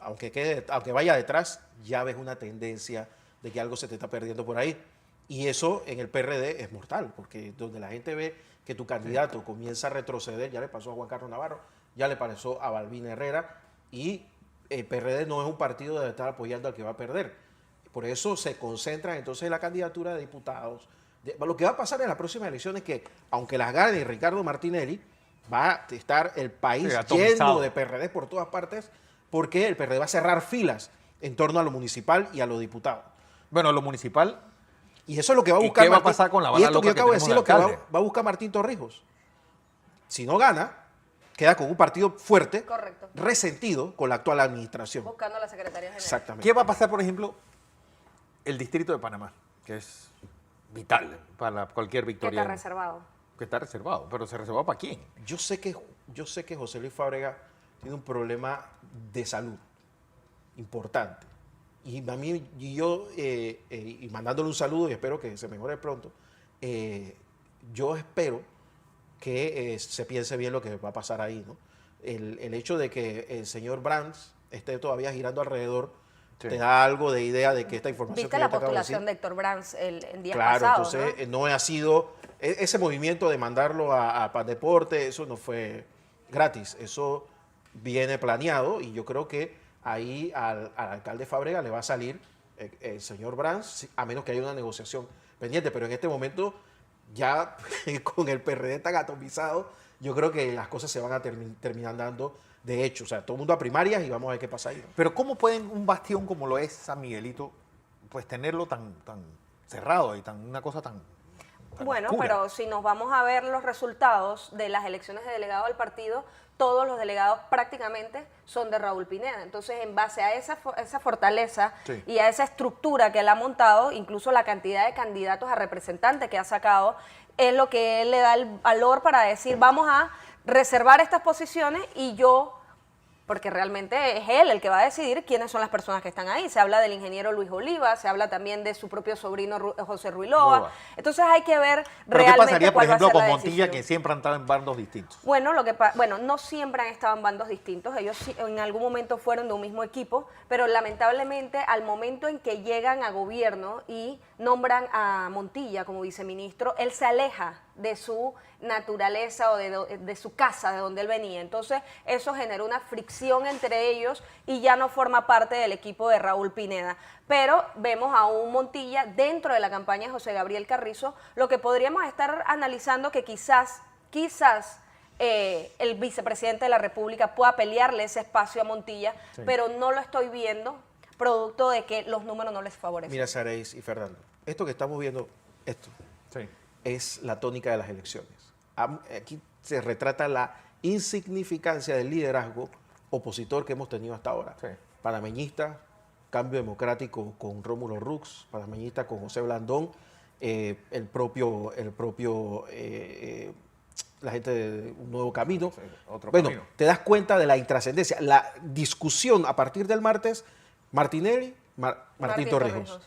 aunque vaya detrás, ya ves una tendencia de que algo se te está perdiendo por ahí. Y eso en el PRD es mortal, porque donde la gente ve que tu candidato comienza a retroceder, ya le pasó a Juan Carlos Navarro, ya le pasó a Balbín Herrera, y el PRD no es un partido de estar apoyando al que va a perder. Por eso se concentran entonces en la candidatura de diputados. Lo que va a pasar en las próximas elecciones es que, aunque las gane Ricardo Martinelli, va a estar el país lleno de PRD por todas partes, porque el PRD va a cerrar filas en torno a lo municipal y a lo diputado. Bueno, lo municipal. Y eso es lo que va a buscar. ¿Qué va a pasar con la bala loca que yo acabo de tenemos decir, de lo que va alcalde? a buscar Martín Torrijos. Si no gana, queda con un partido fuerte, Correcto. resentido con la actual administración. Buscando a la Secretaría General. Exactamente. ¿Qué va a pasar, por ejemplo, el distrito de Panamá, que es vital para cualquier Que victoria? está reservado. Que está reservado, pero ¿se reservó para quién? Yo sé que José Luis Fábrega tiene un problema de salud importante. Y a mí, y mandándole un saludo y espero que se mejore pronto, yo espero que se piense bien lo que va a pasar ahí, ¿no? El hecho de que el señor Brands esté todavía girando alrededor, Sí. te da algo de idea de que esta información ¿Viste que la yo te acabo de decir, postulación de Héctor Brands el día claro, pasado? entonces ¿no? no ha sido, ese movimiento de mandarlo a Pandeporte, eso no fue gratis, eso viene planeado y yo creo que ahí al alcalde Fábrega le va a salir el señor Brands, a menos que haya una negociación pendiente, pero en este momento ya con el PRD tan atomizado, yo creo que las cosas se van a terminar dando de hecho, o sea, todo el mundo a primarias y vamos a ver qué pasa ahí, ¿no? Pero ¿cómo pueden un bastión como lo es San Miguelito, pues tenerlo tan cerrado y una cosa tan Bueno, oscura? pero si nos vamos a ver los resultados de las elecciones de delegado del partido, todos los delegados prácticamente son de Raúl Pineda. Entonces, en base a esa fortaleza Sí. y a esa estructura que él ha montado, incluso la cantidad de candidatos a representantes que ha sacado, es lo que él le da el valor para decir, vamos a reservar estas posiciones y yo, porque realmente es él el que va a decidir quiénes son las personas que están ahí. Se habla del ingeniero Luis Oliva, se habla también de su propio sobrino José Ruilova. Loa. Entonces hay que ver ¿Pero qué realmente pasaría, por cuál va a ejemplo, ser con la Montilla, decisión. que siempre han estado en bandos distintos? Bueno, no siempre han estado en bandos distintos, ellos en algún momento fueron de un mismo equipo, pero lamentablemente al momento en que llegan a gobierno y nombran a Montilla como viceministro, él se aleja de su naturaleza o de su casa, de donde él venía. Entonces eso generó una fricción entre ellos y ya no forma parte del equipo de Raúl Pineda. Pero vemos a un Montilla dentro de la campaña de José Gabriel Carrizo, lo que podríamos estar analizando que quizás el vicepresidente de la República pueda pelearle ese espacio a Montilla, Sí. pero no lo estoy viendo, producto de que los números no les favorecen. Mira, Sareis y Fernando, esto que estamos viendo, esto Sí. es la tónica de las elecciones. Aquí se retrata la insignificancia del liderazgo opositor que hemos tenido hasta ahora. Sí. Panameñista, Cambio Democrático con Rómulo Rux, panameñista con José Blandón, la gente de Un Nuevo Camino. Sí, otro Bueno, camino. te das cuenta de la intrascendencia. La discusión a partir del martes, Martinelli, Martín Torrijos.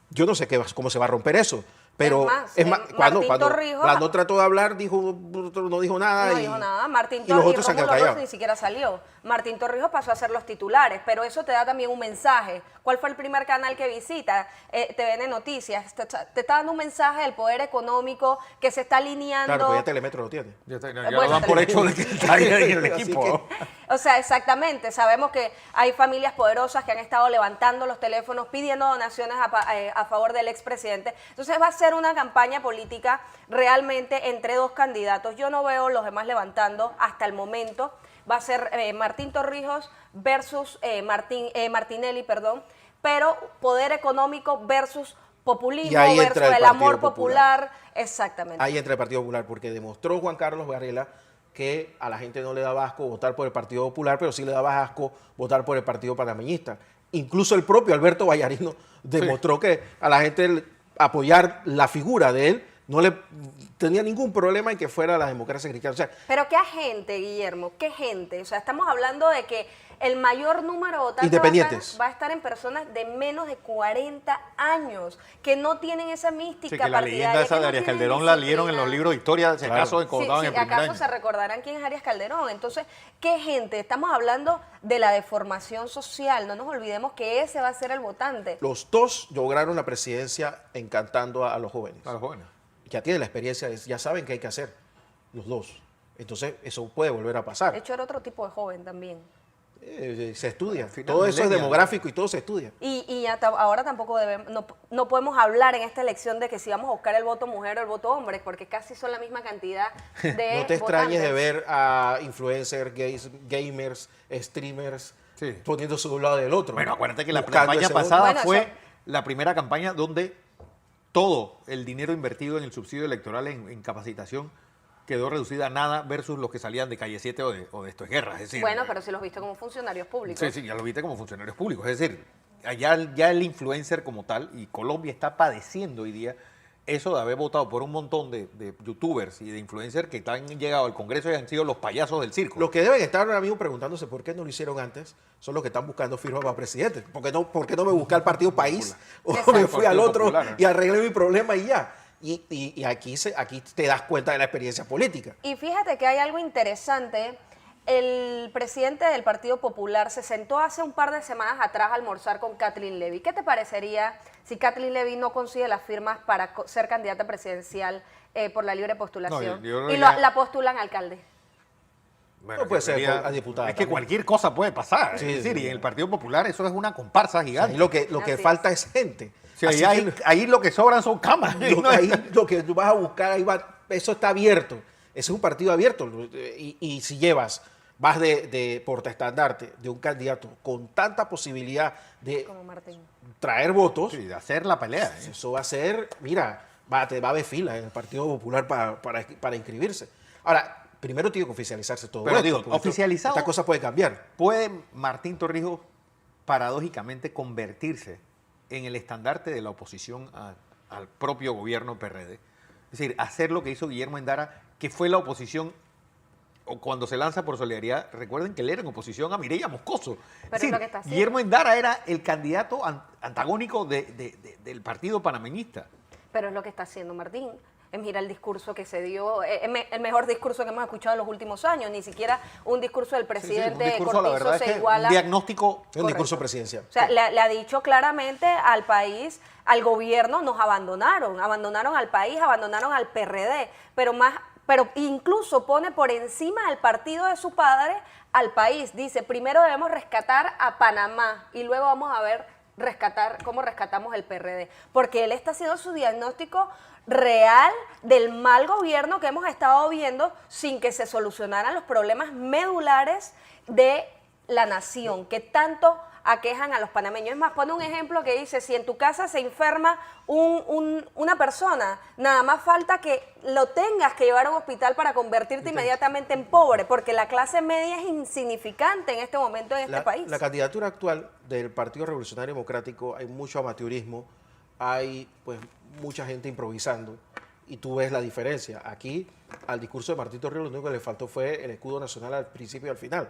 Yo no sé cómo se va a romper eso, pero Es más, cuando Martín Torrijos- Blandón trató de hablar, no dijo nada. No y- dijo nada. Martín y los Torrijos otros se han quedado callados. ni siquiera salió. Martín Torrijos pasó a ser los titulares, pero eso te da también un mensaje. ¿Cuál fue el primer canal que visita? TVN Noticias. Te está dando un mensaje del poder económico que se está alineando. Claro, pues ya Telemetro lo tiene. Ya Bueno, lo dan por hecho de que está ahí en el Así equipo. que- O sea, exactamente. Sabemos que hay familias poderosas que han estado levantando los teléfonos, pidiendo donaciones a favor del expresidente. Entonces va a ser una campaña política realmente entre dos candidatos. Yo no veo los demás levantando hasta el momento. Va a ser Martín Torrijos versus Martinelli, pero poder económico versus populismo Y ahí versus entra el el amor Partido Popular. popular. Exactamente. Ahí entra el Partido Popular, porque demostró Juan Carlos Varela que a la gente no le daba asco votar por el Partido Popular, pero sí le daba asco votar por el Partido Panameñista. Incluso el propio Alberto Vallarino demostró que a la gente apoyar la figura de él no le tenía ningún problema en que fuera la democracia cristiana. O sea, Pero qué agente, Guillermo, qué gente. O sea, estamos hablando de que el mayor número de votantes Independientes. va a estar en personas de menos de 40 años, que no tienen esa mística Sí, que la partidaria, leyenda esa que de no Arias tienen Calderón la leyeron en disciplina. los libros de historia, si Claro. acaso Sí, encontraban en primer acaso año. se recordarán quién es Arias Calderón. Entonces, ¿qué gente? Estamos hablando de la deformación social. No nos olvidemos que ese va a ser el votante. los dos lograron la presidencia encantando a los jóvenes. A los jóvenes. Ya tienen la experiencia, ya saben qué hay que hacer, los dos. Entonces, eso puede volver a De pasar. hecho, era otro tipo de joven también. Se estudia. Al final, Todo eso es millennial. demográfico y todo se estudia. Y ahora tampoco debemos, no podemos hablar en esta elección de que si vamos a buscar el voto mujer o el voto hombre, porque casi son la misma cantidad de No te extrañes de votantes. ver a influencers, gamers, streamers, Sí. poniéndose de un lado del otro. Bueno, acuérdate que la buscando campaña ese voto. pasada Bueno, fue eso- la primera campaña donde todo el dinero invertido en el subsidio electoral en capacitación quedó reducida a nada versus los que salían de Calle 7 o de Esto es Guerra. Es decir, Bueno, pero si los viste como funcionarios públicos. sí, sí, ya lo viste como funcionarios públicos. Es decir, allá ya el influencer como tal, y Colombia está padeciendo hoy día eso de haber votado por un montón de youtubers y de influencers que han llegado al Congreso y han sido los payasos del circo. Los que deben estar ahora mismo preguntándose por qué no lo hicieron antes son los que están buscando firmas para presidente. ¿Por qué no me busqué al Partido País o Exacto. me fui al Partido otro Popular, ¿no? y arreglé mi problema y ya? Y aquí te das cuenta de la experiencia política. Y fíjate que hay algo interesante. El presidente del Partido Popular se sentó hace un par de semanas atrás a almorzar con Kathleen Levy. ¿Qué te parecería si Kathleen Levy no consigue las firmas para ser candidata presidencial por la libre postulación? No, yo creo y que ya- la postulan alcalde. Bueno, No puede que ser sería- a diputada Es que también. cualquier cosa puede pasar. Sí, es decir, sí. y en el Partido Popular eso es una comparsa gigante. Ahí lo que Así es. falta es gente. Sí, Así ahí lo que sobran son camas. lo que tú vas a buscar, eso está abierto. Ese es un partido abierto. Y si vas de portaestandarte de un candidato con tanta posibilidad de Como Martín. traer votos, Sí, de hacer la pelea. ¿eh? eso va a ser, mira, te va a haber fila en el Partido Popular para inscribirse. Ahora, primero tiene que oficializarse todo Pero esto, digo, porque oficializado- esta cosa puede cambiar. ¿Puede Martín Torrijos paradójicamente convertirse en el estandarte de la oposición al propio gobierno PRD? Es decir, hacer lo que hizo Guillermo Endara, que fue la oposición, o cuando se lanza por Solidaridad, recuerden que él era en oposición a Mireya Moscoso. Pero es lo que está haciendo. Guillermo Endara era el candidato antagónico del partido panameñista. Pero es lo que está haciendo Martín. Mira el discurso que se dio, el mejor discurso que hemos escuchado en los últimos años. Ni siquiera un discurso del Sí, sí, un presidente discurso, la Cortizo verdad es se que iguala. un diagnóstico. Es un discurso presidencial. O sea, le ha dicho claramente al país, al gobierno, nos abandonaron al país, abandonaron al PRD, pero incluso pone por encima del partido de su padre al país. Dice, primero debemos rescatar a Panamá y luego vamos a ver cómo rescatamos el PRD. Porque él está haciendo su diagnóstico real del mal gobierno que hemos estado viendo sin que se solucionaran los problemas medulares de la nación, que tanto aquejan a los panameños. Es más, pone un ejemplo que dice, si en tu casa se enferma una persona, nada más falta que lo tengas que llevar a un hospital para convertirte inmediatamente en pobre, porque la clase media es insignificante en este momento en este país. La candidatura actual del Partido Revolucionario Democrático, hay mucho amateurismo, hay pues mucha gente improvisando y tú ves la diferencia. Aquí al discurso de Martín Torrijos lo único que le faltó fue el escudo nacional al principio y al final,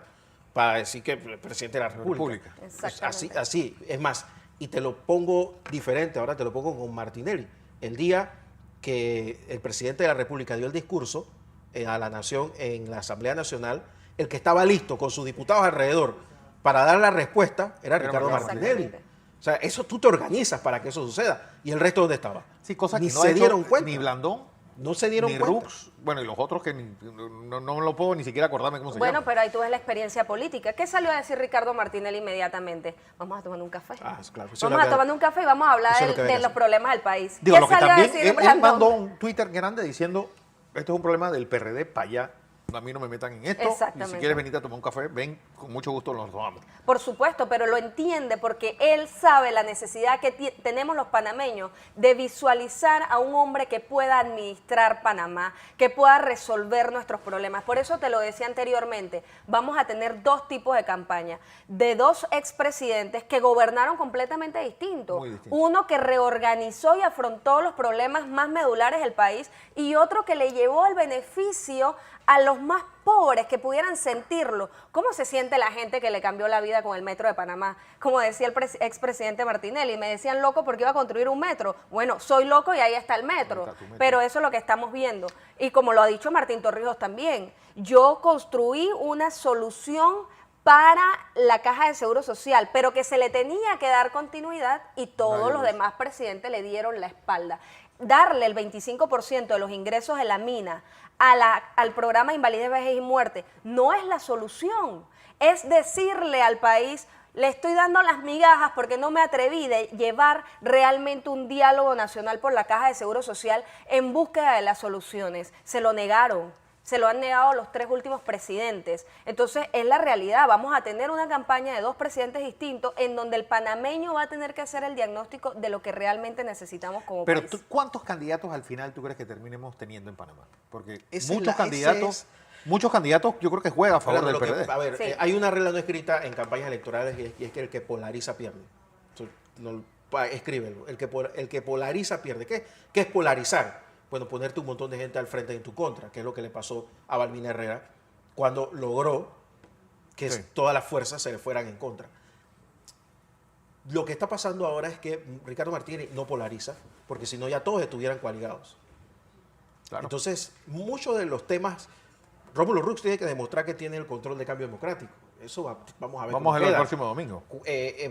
para decir que el presidente de la República. Exactamente. Así, es más, y te lo pongo diferente, ahora te lo pongo con Martinelli. El día que el presidente de la República dio el discurso a la nación en la Asamblea Nacional, el que estaba listo con sus diputados alrededor para dar la respuesta era Ricardo Martinelli. Exactamente. O sea, eso tú te organizas para que eso suceda. ¿Y el resto dónde estaba? Sí, cosas Ni que no se ha hecho dieron cuenta. ni Blandón, No se dieron ni cuenta. Rux, bueno, y los otros que no lo puedo ni siquiera acordarme cómo se Bueno, llaman. pero ahí tú ves la experiencia política. ¿Qué salió a decir Ricardo Martinelli inmediatamente? Vamos a tomar un café. Ah, claro, eso es Vamos lo a que- tomar un café y vamos a hablar eso es lo que de había que los hacer. problemas del país. Digo, ¿Qué lo que salió a también decir él Blandón? mandó un Twitter grande diciendo, esto es un problema del PRD para allá a mí no me metan en esto. Y Exactamente. si quieres venir a tomar un café, ven, con mucho gusto nos tomamos. Por supuesto, pero lo entiende porque él sabe la necesidad que tenemos los panameños de visualizar a un hombre que pueda administrar Panamá, que pueda resolver nuestros problemas. Por eso te lo decía anteriormente, vamos a tener dos tipos de campaña, de dos expresidentes que gobernaron completamente distinto. Muy distinto. Uno que reorganizó y afrontó los problemas más medulares del país y otro que le llevó el beneficio a los más pobres que pudieran sentirlo. ¿Cómo se siente la gente que le cambió la vida con el metro de Panamá? Como decía el expresidente Martinelli, me decían loco porque iba a construir un metro. Bueno, soy loco y ahí está el metro. Ahí está tu metro. Pero eso es lo que estamos viendo. Y como lo ha dicho Martín Torrijos también, yo construí una solución para la Caja de Seguro Social, pero que se le tenía que dar continuidad y todos Nadie los lo hizo. demás presidentes le dieron la espalda. Darle el 25% de los ingresos de la mina al programa Invalidez, Vejez y Muerte no es la solución. Es decirle al país, le estoy dando las migajas porque no me atreví de llevar realmente un diálogo nacional por la Caja de Seguro Social en búsqueda de las soluciones. Se lo negaron. Se lo han negado los tres últimos presidentes. Entonces, es la realidad. Vamos a tener una campaña de dos presidentes distintos en donde el panameño va a tener que hacer el diagnóstico de lo que realmente necesitamos como Pero país. ¿cuántos candidatos al final tú crees que terminemos teniendo en Panamá? Porque Esa muchos es la- candidatos, muchos candidatos yo creo que juegan a favor Fernando, del lo que- PRD. a ver, Sí. hay una regla no escrita en campañas electorales y es que el que polariza pierde. Escríbelo. El que polariza pierde. ¿Qué es polarizar? Bueno, ponerte un montón de gente al frente en tu contra, que es lo que le pasó a Balbina Herrera cuando logró que Sí. todas las fuerzas se le fueran en contra. Lo que está pasando ahora es que Ricardo Martínez no polariza, porque si no ya todos estuvieran coaligados. Claro. Entonces, muchos de los temas, Rómulo Rux tiene que demostrar que tiene el control de cambio democrático. Eso vamos a ver. Vamos cómo a verlo el queda. próximo domingo.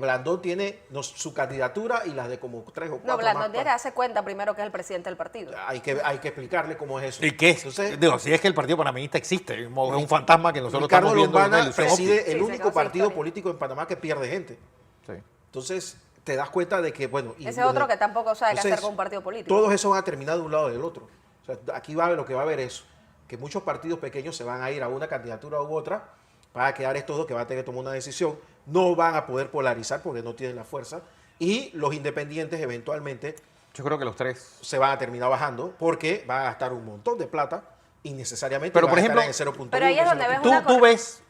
Blandón tiene su candidatura y las de como 3 o 4 No, Blandón más. tiene que darse cuenta primero que es el presidente del partido. Hay que explicarle cómo es eso. ¿Y qué? Entonces, Digo, si es que el Partido Panameñista existe, es un fantasma que nosotros Ricardo estamos viendo en una Lombana ilusión preside óptica. el Sí, se único acabó esa partido historia. político en Panamá que pierde gente. Sí. Entonces, te das cuenta de que, bueno... y Ese los otro de- que tampoco sabe qué hacer Entonces, con un partido político. Todos esos van a terminar de un lado o del otro. O sea, aquí lo que va a haber es que muchos partidos pequeños se van a ir a una candidatura u otra, van a quedar estos dos que van a tener que tomar una decisión, no van a poder polarizar porque no tienen la fuerza, y los independientes eventualmente Yo creo que los tres. se van a terminar bajando porque van a gastar un montón de plata innecesariamente Pero, van por a estar ejemplo, en el 0.1. Pero ahí es donde ves Tú, una tú ves,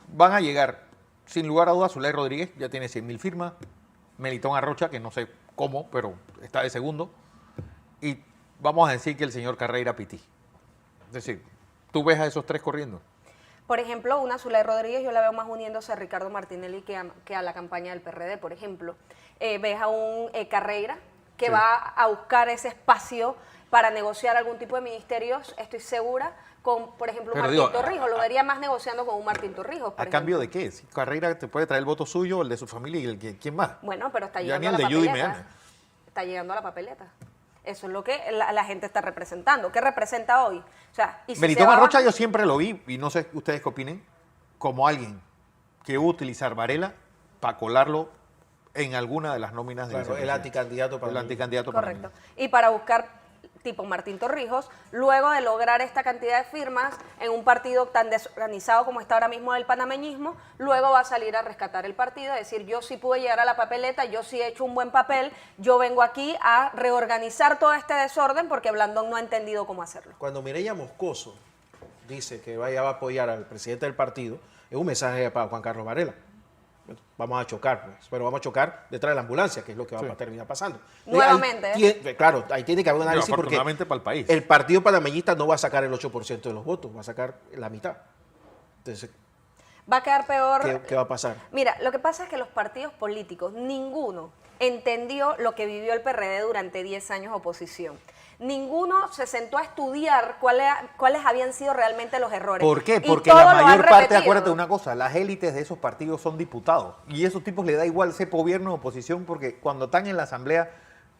van a llegar, sin lugar a dudas, Zulay Rodríguez, ya tiene 100.000 firmas, Melitón Arrocha, que no sé cómo, pero está de segundo, y vamos a decir que el señor Carreira Pití. Es decir, tú ves a esos tres corriendo. Por ejemplo, una Zulay Rodríguez yo la veo más uniéndose a Ricardo Martinelli que a la campaña del PRD, por ejemplo. Ves a un Carreira que Sí. va a buscar ese espacio para negociar algún tipo de ministerios, estoy segura, con, por ejemplo, un Pero Martín digo, Torrijos. Lo vería más negociando con un Martín Torrijos, por ¿A cambio ejemplo. de qué? Si Carreira te puede traer el voto suyo, el de su familia y el que ¿quién más? Bueno, pero está Ya llegando ni a el la de Judy papeleta. Meana. Está llegando a la papeleta. Eso es lo que la gente está representando. ¿Qué representa hoy? O sea, y si Melitón se va Arrocha bajando- yo siempre lo vi, y no sé ustedes qué opinen, como alguien que iba a utilizar Varela para colarlo en alguna de las nóminas de Claro, el vicepresidente. anticandidato para El mí. anticandidato Correcto. para Y para buscar tipo Martín Torrijos, luego de lograr esta cantidad de firmas en un partido tan desorganizado como está ahora mismo el panameñismo, luego va a salir a rescatar el partido, decir yo sí pude llegar a la papeleta, yo sí he hecho un buen papel, yo vengo aquí a reorganizar todo este desorden porque Blandón no ha entendido cómo hacerlo. Cuando Mireya Moscoso dice que va a apoyar al presidente del partido, es un mensaje para Juan Carlos Varela. Vamos a chocar, pues, pero vamos a chocar detrás de la ambulancia, que es lo que va Sí. a terminar pasando. Nuevamente, Claro, ahí tiene que haber un análisis porque afortunadamente para el país. el partido panameñista no va a sacar el 8% de los votos, va a sacar la mitad. Entonces, Va a quedar peor. ¿qué va a pasar? Mira, lo que pasa es que los partidos políticos, ninguno entendió lo que vivió el PRD durante 10 años de oposición. Ninguno se sentó a estudiar cuáles habían sido realmente los errores. ¿Por qué? Y Porque todos la lo han mayor parte, repetido. acuérdate de una cosa, las élites de esos partidos son diputados. Y a esos tipos le da igual ser gobierno o oposición porque cuando están en la asamblea,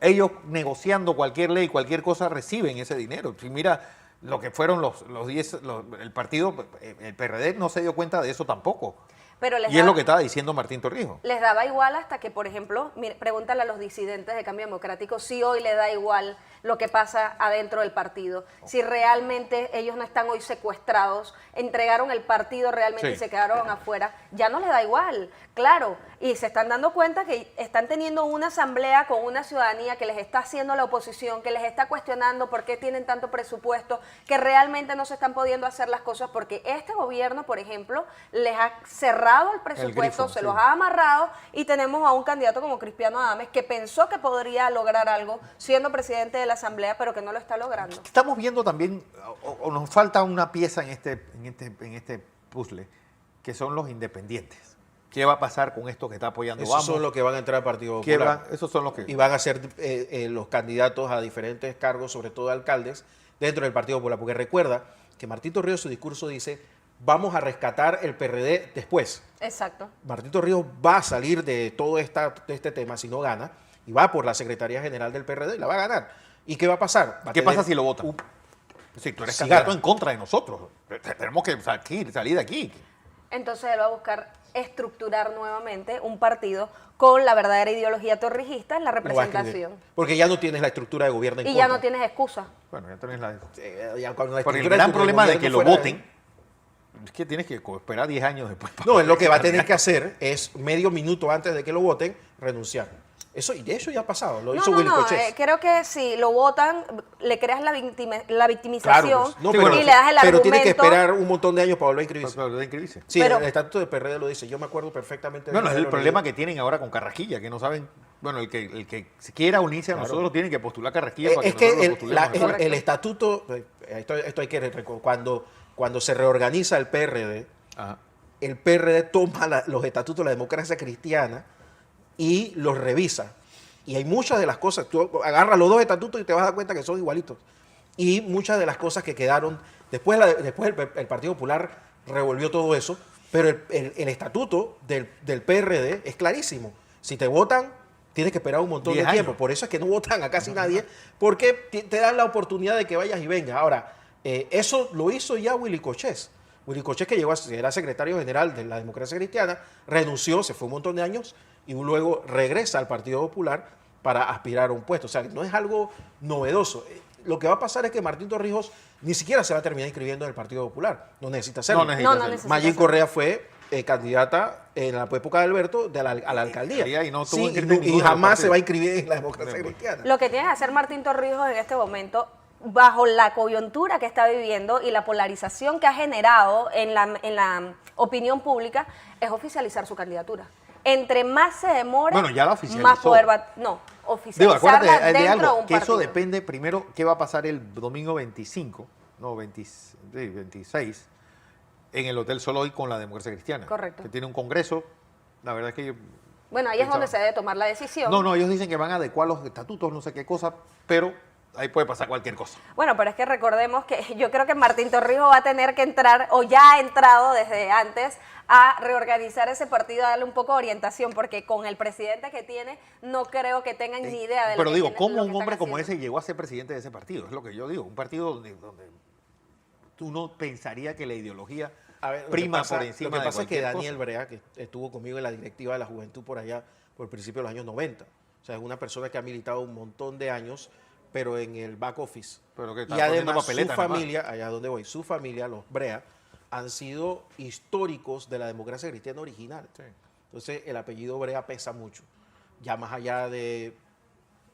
ellos negociando cualquier ley, cualquier cosa, reciben ese dinero. Si mira lo que fueron los 10, el partido, el PRD no se dio cuenta de eso tampoco. Pero les Y es lo que estaba diciendo Martín Torrijos. les daba igual hasta que, por ejemplo, mire, pregúntale a los disidentes de Cambio Democrático si hoy le da igual lo que pasa adentro del partido. Si realmente ellos no están hoy secuestrados, entregaron el partido realmente Sí. y se quedaron afuera, ya no les da igual, claro. Y se están dando cuenta que están teniendo una asamblea con una ciudadanía que les está haciendo la oposición, que les está cuestionando por qué tienen tanto presupuesto, que realmente no se están pudiendo hacer las cosas porque este gobierno, por ejemplo, les ha cerrado el presupuesto, grifo, se sí. los ha amarrado y tenemos a un candidato como Cristiano Adames que pensó que podría lograr algo siendo presidente de la asamblea, pero que no lo está logrando. Estamos viendo también, o nos falta una pieza en este puzzle, que son los independientes. ¿Qué va a pasar con esto que está apoyando Esos Vamos? son los que van a entrar al Partido ¿Qué Popular. esos son los que... Y van a ser los candidatos a diferentes cargos, sobre todo alcaldes, dentro del Partido Popular. Porque recuerda que Martín Torrijos en su discurso dice, vamos a rescatar el PRD después. Exacto. Martín Torrijos va a salir de todo este tema si no gana y va por la Secretaría General del PRD y la va a ganar. ¿Y qué va a pasar? Va a ¿Qué tener pasa si lo votan? un- Si tú eres si candidato gana. en contra de nosotros, tenemos que salir de aquí. Entonces él va a buscar estructurar nuevamente un partido con la verdadera ideología torrijista en la lo va a escribir. representación. Porque ya no tienes la estructura de gobierno en Y ya contra. no tienes excusa. Bueno, ya tenés la... Ya cuando la Porque el estructura gran del problema de gobierno que lo fuera- voten es que tienes que esperar 10 años después. No, es lo que va a tener que hacer es medio minuto antes de que lo voten, renunciar. Eso, y de eso ya ha pasado, lo hizo Willy Cochés. Creo que si lo votan, le creas la victimización Claro, pues. No, Sí, pero, bueno, y le das el pero argumento. tiene que esperar un montón de años para volver a inscribirse. Pero de inscribirse. Sí, Pero- el estatuto del PRD lo dice. Yo me acuerdo perfectamente. Bueno, es el lo problema leí. que tienen ahora con Carrasquilla, que no saben... Bueno, el que quiera unirse a Claro. nosotros tiene que postular Carrasquilla para Es que nosotros que lo postulemos a nosotros. Correcto. el estatuto, esto hay que cuando se reorganiza el PRD, Ajá. el PRD toma los estatutos de la democracia cristiana y los revisa. Y hay muchas de las cosas, tú agarras los dos estatutos y te vas a dar cuenta que son igualitos. Y muchas de las cosas que quedaron, después el Partido Popular revolvió todo eso, pero el estatuto del PRD es clarísimo. Si te votan, tienes que esperar un montón de 10 tiempo. años. Por eso es que no votan a casi nadie, porque te dan la oportunidad de que vayas y vengas. Ahora, eso lo hizo ya Willy Cochés. Willy Cochés, que llegó a ser secretario general de la democracia cristiana, renunció, se fue un montón de años y luego regresa al Partido Popular para aspirar a un puesto. O sea, no es algo novedoso. Lo que va a pasar es que Martín Torrijos ni siquiera se va a terminar inscribiendo en el Partido Popular. No necesita hacerlo. No necesita No, no hacerlo. necesita. Mayín Correa fue candidata en la época de Alberto a la alcaldía. Y no tuvo Sí, inscrito en y ninguno de los jamás se partidos. va a inscribir en la democracia cristiana. Lo que tiene que hacer Martín Torrijos en este momento, bajo la coyuntura que está viviendo y la polarización que ha generado en la opinión pública, es oficializar su candidatura. Entre más se demore, Bueno, ya la oficializó. más poder va... No, Digo, oficializarla acuérdate de dentro de algo, un que eso partido. depende primero qué va a pasar el domingo 25, no, 26, en el Hotel Soloy con la democracia cristiana. Correcto. Que tiene un congreso, la verdad es que... Bueno, ahí es donde se debe tomar la decisión. No, ellos dicen que van a adecuar los estatutos, no sé qué cosa, pero ahí puede pasar cualquier cosa. Bueno, pero es que recordemos que yo creo que Martín Torrijos va a tener que entrar, o ya ha entrado desde antes, a reorganizar ese partido, a darle un poco de orientación, porque con el presidente que tiene, no creo que tengan ni idea de lo Pero que digo, tiene- ¿cómo lo que un están hombre como haciendo? ese llegó a ser presidente de ese partido? Es lo que yo digo, un partido donde tú no pensaría que la ideología A ver, prima por encima Lo que de pasa es que cualquier Daniel cosa. Brea, que estuvo conmigo en la directiva de la juventud por allá, por el principio de los años 90. O sea, es una persona que ha militado un montón de años, pero en el back office. Pero que está Y poniendo además su papeleta nada más. familia, allá donde voy, su familia, los Brea, han sido históricos de la democracia cristiana original. Sí. Entonces, el apellido Brea pesa mucho. Ya más allá de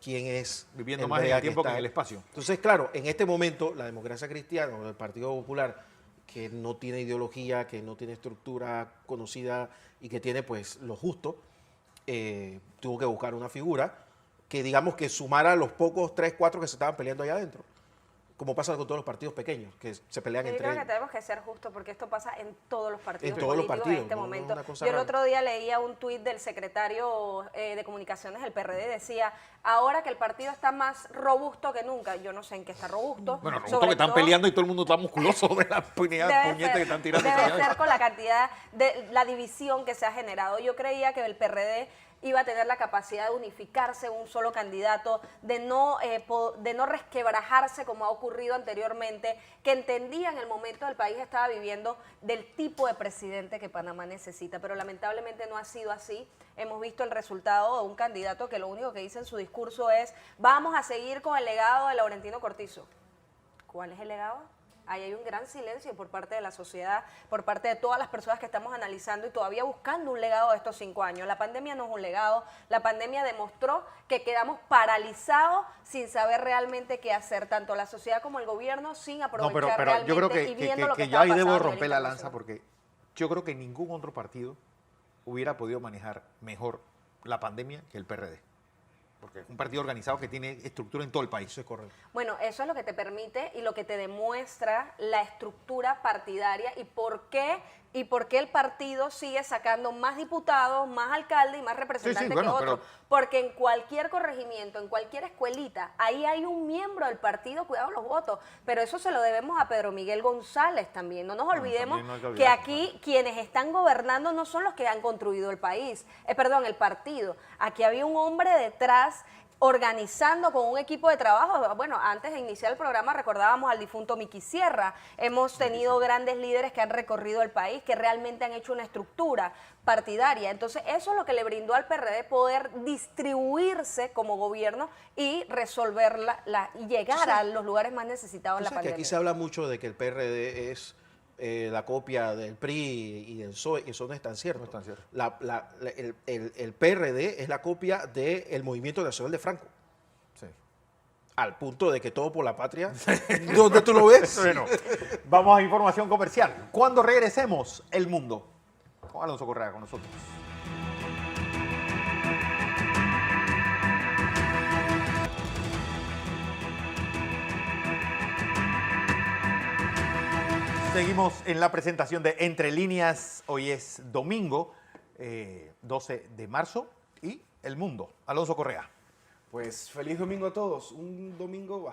quién es Viviendo el más en Brea el tiempo que está. en el espacio. Entonces, claro, en este momento la democracia cristiana o el Partido Popular, que no tiene ideología, que no tiene estructura conocida y que tiene pues lo justo, tuvo que buscar una figura que digamos que sumara los pocos 3, 4 que se estaban peleando allá adentro. Como pasa con todos los partidos pequeños, que se pelean Yo entre creo que ellos. tenemos que ser justos porque esto pasa en todos los partidos En todos los políticos partidos, en este no es momento. una cosa Yo el rara. otro día leía un tuit del secretario de comunicaciones del PRD, decía, ahora que el partido está más robusto que nunca, yo no sé en qué está robusto. Bueno, nosotros sobre que están todo- peleando y todo el mundo está musculoso de la puñeta que están tirando. debe cada vez. ser con la cantidad de la división que se ha generado. Yo creía que el PRD iba a tener la capacidad de unificarse en un solo candidato, de no resquebrajarse como ha ocurrido anteriormente, que entendía en el momento del país estaba viviendo del tipo de presidente que Panamá necesita, pero lamentablemente no ha sido así. Hemos visto el resultado de un candidato que lo único que dice en su discurso es: vamos a seguir con el legado de Laurentino Cortizo. ¿Cuál es el legado? Ahí hay un gran silencio por parte de la sociedad, por parte de todas las personas que estamos analizando y todavía buscando un legado de estos 5 años. La pandemia no es un legado, la pandemia demostró que quedamos paralizados sin saber realmente qué hacer, tanto la sociedad como el gobierno, sin aprovechar realmente yo creo y viendo lo que ya estaba ahí debo pasando a romper nivel la lanza internacional. porque yo creo que ningún otro partido hubiera podido manejar mejor la pandemia que el PRD. Porque es un partido organizado que tiene estructura en todo el país. Eso es correcto. Bueno, eso es lo que te permite y lo que te demuestra la estructura partidaria y por qué el partido sigue sacando más diputados, más alcaldes y más representantes bueno, que otros. pero- Porque en cualquier corregimiento, en cualquier escuelita, ahí hay un miembro del partido, cuidado los votos. Pero eso se lo debemos a Pedro Miguel González también. No nos olvidemos también no hay que que olvidarse, aquí quienes están gobernando no son los que han construido el país, el partido. Aquí había un hombre detrás organizando con un equipo de trabajo. Bueno, antes de iniciar el programa recordábamos al difunto Miki Sierra. Hemos tenido grandes líderes que han recorrido el país, que realmente han hecho una estructura partidaria. Entonces, eso es lo que le brindó al PRD poder distribuirse como gobierno y resolver y llegar a los lugares más necesitados en la Que pandemia. aquí se habla mucho de que el PRD es la copia del PRI y del PSOE, y eso no es tan cierto. No es tan cierto. El PRD es la copia del Movimiento Nacional de Franco, Sí. al punto de que todo por la patria, ¿dónde tú lo ves? Bueno, vamos a información comercial. Cuando regresemos, El Mundo. Con Alonso Correa con nosotros. Seguimos en la presentación de Entre Líneas. Hoy es domingo, 12 de marzo, y El Mundo. Alonso Correa. Pues feliz domingo a todos. Un domingo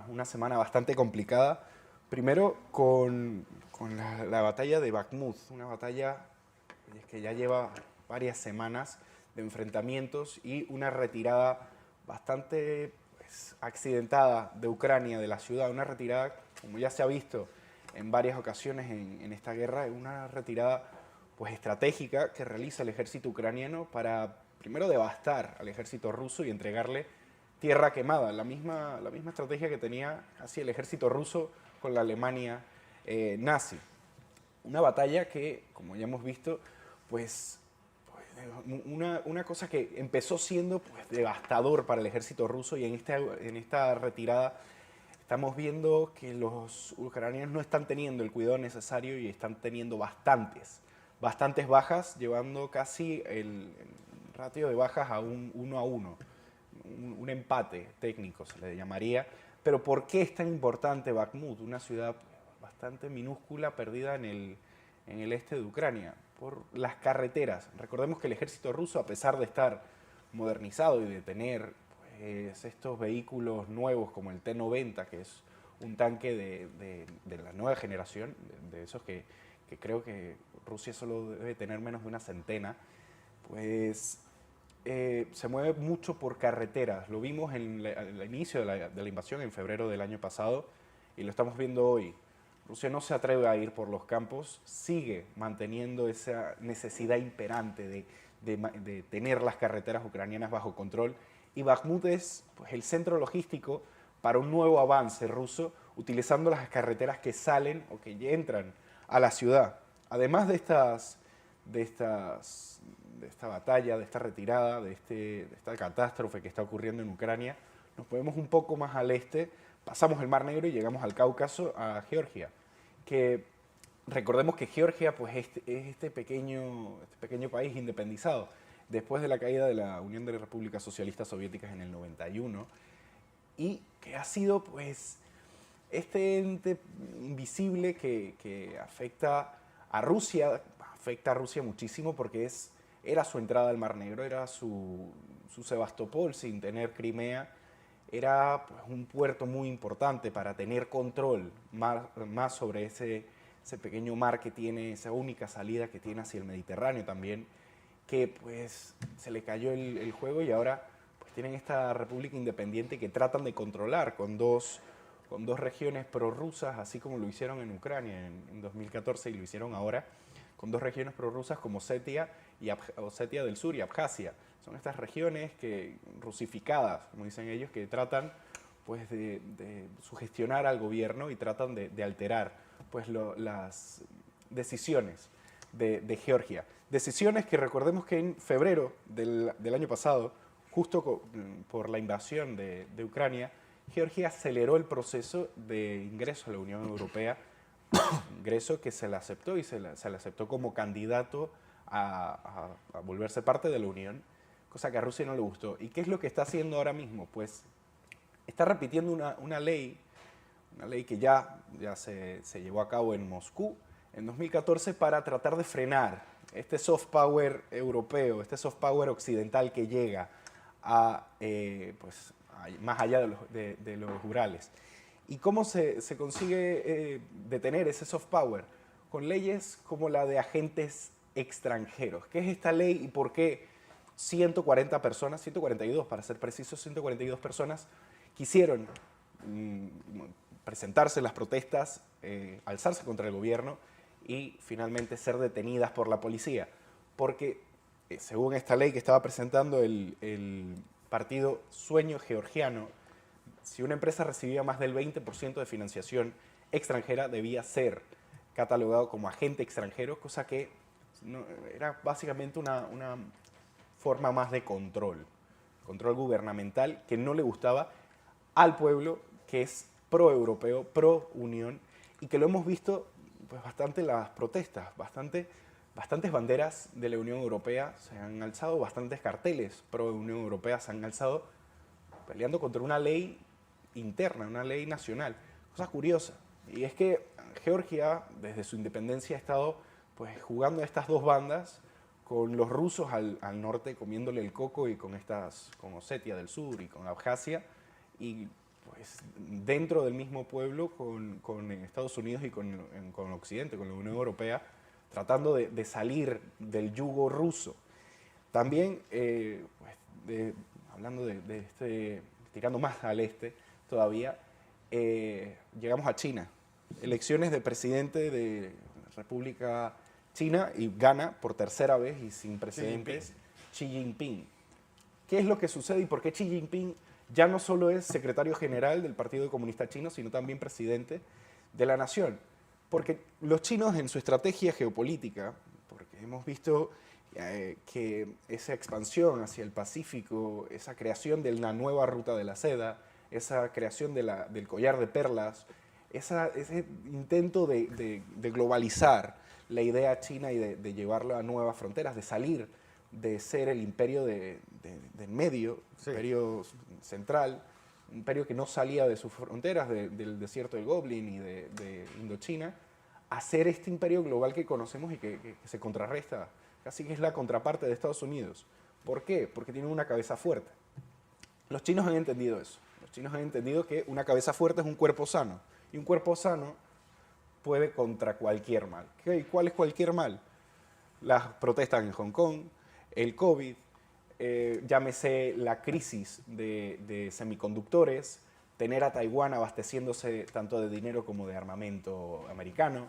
una semana bastante complicada. Primero con la batalla de Bakhmut, una batalla que ya lleva varias semanas de enfrentamientos y una retirada bastante accidentada de Ucrania, de la ciudad. Una retirada, como ya se ha visto en varias ocasiones en esta guerra, una retirada pues estratégica que realiza el ejército ucraniano para primero devastar al ejército ruso y entregarle tierra quemada, la misma estrategia que tenía casi el ejército ruso con la Alemania nazi. Una batalla que, como ya hemos visto, pues una cosa que empezó siendo pues devastador para el ejército ruso, y en esta retirada estamos viendo que los ucranianos no están teniendo el cuidado necesario y están teniendo bastantes bajas, llevando casi el ratio de bajas a un 1-1, un empate técnico se le llamaría. Pero ¿por qué es tan importante Bakhmut, una ciudad bastante minúscula perdida en el este de Ucrania? Por las carreteras. Recordemos que el ejército ruso, a pesar de estar modernizado y de tener pues, estos vehículos nuevos como el T-90, que es un tanque de la nueva generación, de esos que creo que Rusia solo debe tener menos de una centena, pues se mueve mucho por carreteras. Lo vimos en el inicio de la invasión en febrero del año pasado y lo estamos viendo hoy. Rusia no se atreve a ir por los campos, sigue manteniendo esa necesidad imperante de tener las carreteras ucranianas bajo control, y Bakhmut es pues, el centro logístico para un nuevo avance ruso, utilizando las carreteras que salen o que entran a la ciudad. Además de esta batalla, de esta retirada, de esta catástrofe que está ocurriendo en Ucrania, nos movemos un poco más al este, pasamos el Mar Negro y llegamos al Cáucaso, a Georgia, que recordemos que Georgia pues, es este pequeño país independizado después de la caída de la Unión de Repúblicas Socialistas Soviéticas en el 91, y que ha sido pues este ente invisible que afecta a Rusia muchísimo, porque era su entrada al Mar Negro, era su Sebastopol sin tener Crimea, era pues, un puerto muy importante para tener control más sobre ese pequeño mar que tiene, esa única salida que tiene hacia el Mediterráneo también, que pues se le cayó el juego y ahora pues tienen esta república independiente que tratan de controlar con dos regiones prorrusas, así como lo hicieron en Ucrania en 2014 y lo hicieron ahora, con dos regiones prorrusas como Osetia del Sur y Abjasia. Son estas regiones rusificadas, como dicen ellos, que tratan pues, de sugestionar al gobierno y tratan de alterar pues, las decisiones de Georgia. Decisiones que recordemos que en febrero del año pasado, justo por la invasión de Ucrania, Georgia aceleró el proceso de ingreso a la Unión Europea, ingreso que se le aceptó y se le aceptó como candidato a volverse parte de la Unión, cosa que a Rusia no le gustó. ¿Y qué es lo que está haciendo ahora mismo? Pues está repitiendo una ley que ya se llevó a cabo en Moscú en 2014 para tratar de frenar este soft power europeo, este soft power occidental que llega más allá de los Urales. ¿Y cómo se consigue detener ese soft power? Con leyes como la de agentes extranjeros. ¿Qué es esta ley y por qué 140 personas, 142 para ser precisos, 142 personas quisieron presentarse en las protestas, alzarse contra el gobierno y finalmente ser detenidas por la policía? Porque según esta ley que estaba presentando el partido Sueño Georgiano, si una empresa recibía más del 20% de financiación extranjera, debía ser catalogado como agente extranjero, cosa que era básicamente una forma más de control gubernamental que no le gustaba al pueblo que es pro-europeo, pro-unión, y que lo hemos visto pues, bastante en las protestas, bastantes banderas de la Unión Europea se han alzado, bastantes carteles pro-Unión Europea se han alzado peleando contra una ley interna, una ley nacional. Cosa curiosa, y es que Georgia desde su independencia ha estado pues, jugando a estas dos bandas, con los rusos al norte comiéndole el coco y con Osetia del Sur y con Abjasia, y pues dentro del mismo pueblo con Estados Unidos y con Occidente, con la Unión Europea, tratando de salir del yugo ruso. También, hablando tirando más al este todavía, llegamos a China. Elecciones de presidente de República China y gana por tercera vez y sin precedentes Xi Jinping. ¿Qué es lo que sucede y por qué Xi Jinping ya no solo es secretario general del Partido Comunista Chino, sino también presidente de la nación? Porque los chinos en su estrategia geopolítica, porque hemos visto que esa expansión hacia el Pacífico, esa creación de la nueva ruta de la seda, esa creación del collar de perlas, ese intento de globalizar la idea china y de llevarla a nuevas fronteras, de salir de ser el imperio del medio, sí, imperio central, un imperio que no salía de sus fronteras, del desierto del Goblin y de Indochina, a ser este imperio global que conocemos y que se contrarresta, casi que es la contraparte de Estados Unidos. ¿Por qué? Porque tienen una cabeza fuerte. Los chinos han entendido eso. Los chinos han entendido que una cabeza fuerte es un cuerpo sano. Y un cuerpo sano puede contra cualquier mal. ¿Cuál es cualquier mal? Las protestas en Hong Kong, el COVID, llámese la crisis de semiconductores, tener a Taiwán abasteciéndose tanto de dinero como de armamento americano,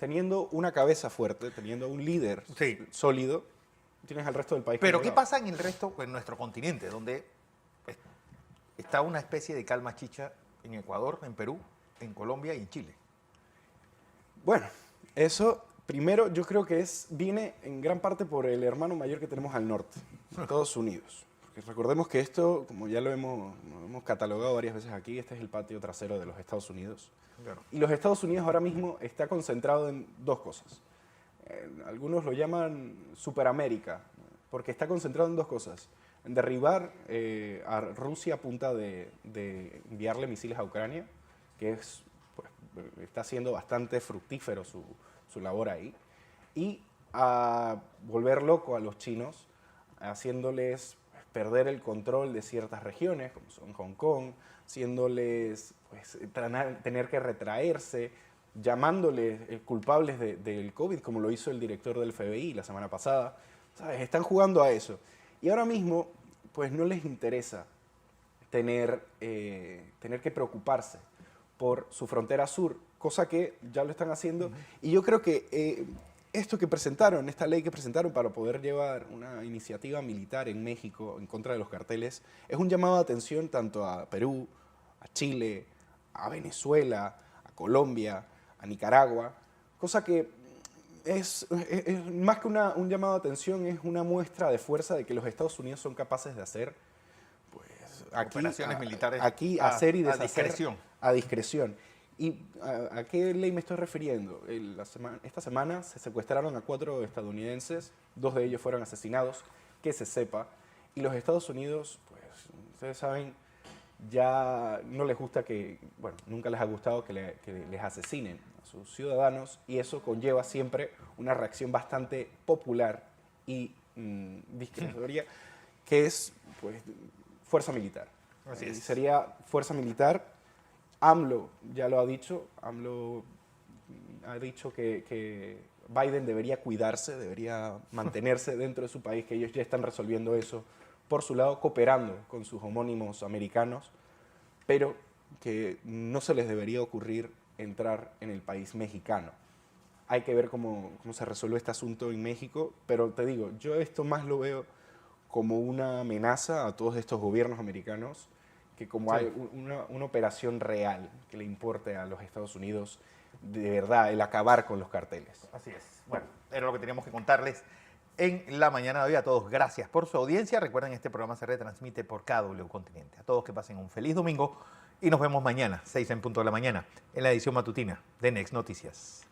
teniendo una cabeza fuerte, teniendo un líder sólido, tienes al resto del país. Pero ¿qué pasa en el resto, en nuestro continente, donde está una especie de calma chicha en Ecuador, en Perú, en Colombia y en Chile? Bueno, eso primero yo creo que viene en gran parte por el hermano mayor que tenemos al norte, Estados Unidos. Porque recordemos que esto, como ya lo hemos catalogado varias veces aquí, este es el patio trasero de los Estados Unidos. Claro. Y los Estados Unidos ahora mismo está concentrado en dos cosas. Algunos lo llaman Superamérica, porque está concentrado en dos cosas. En derribar a Rusia a punta de enviarle misiles a Ucrania, que está siendo bastante fructífero su labor ahí, y a volver loco a los chinos, haciéndoles perder el control de ciertas regiones, como son Hong Kong, haciéndoles tener que retraerse, llamándoles culpables del COVID, como lo hizo el director del FBI la semana pasada, ¿sabes? Están jugando a eso. Y ahora mismo, pues no les interesa tener que preocuparse por su frontera sur, cosa que ya lo están haciendo. Y yo creo que esto que presentaron, esta ley que presentaron para poder llevar una iniciativa militar en México en contra de los carteles, es un llamado de atención tanto a Perú, a Chile, a Venezuela, a Colombia, a Nicaragua, cosa que es más que un llamado de atención, es una muestra de fuerza de que los Estados Unidos son capaces de hacer Operaciones militares aquí hacer y a deshacer discreción. a discreción. ¿Y a qué ley me estoy refiriendo? Esta semana se secuestraron a 4 estadounidenses, 2 de ellos fueron asesinados, que se sepa, y los Estados Unidos, pues ustedes saben, ya no les gusta nunca les ha gustado que les asesinen a sus ciudadanos, y eso conlleva siempre una reacción bastante popular y discriminatoria, que es pues fuerza militar. Así es. Sería fuerza militar. AMLO ya lo ha dicho. AMLO ha dicho que Biden debería cuidarse, debería mantenerse dentro de su país, que ellos ya están resolviendo eso por su lado, cooperando con sus homónimos americanos, pero que no se les debería ocurrir entrar en el país mexicano. Hay que ver cómo se resuelve este asunto en México, pero te digo, yo esto más lo veo como una amenaza a todos estos gobiernos americanos, que como hay una operación real que le importe a los Estados Unidos, de verdad, el acabar con los carteles. Así es. Bueno, era lo que teníamos que contarles en la mañana de hoy. A todos, gracias por su audiencia. Recuerden, este programa se retransmite por KW Continente. A todos que pasen un feliz domingo y nos vemos mañana, 6 en punto de la mañana, en la edición matutina de Next Noticias.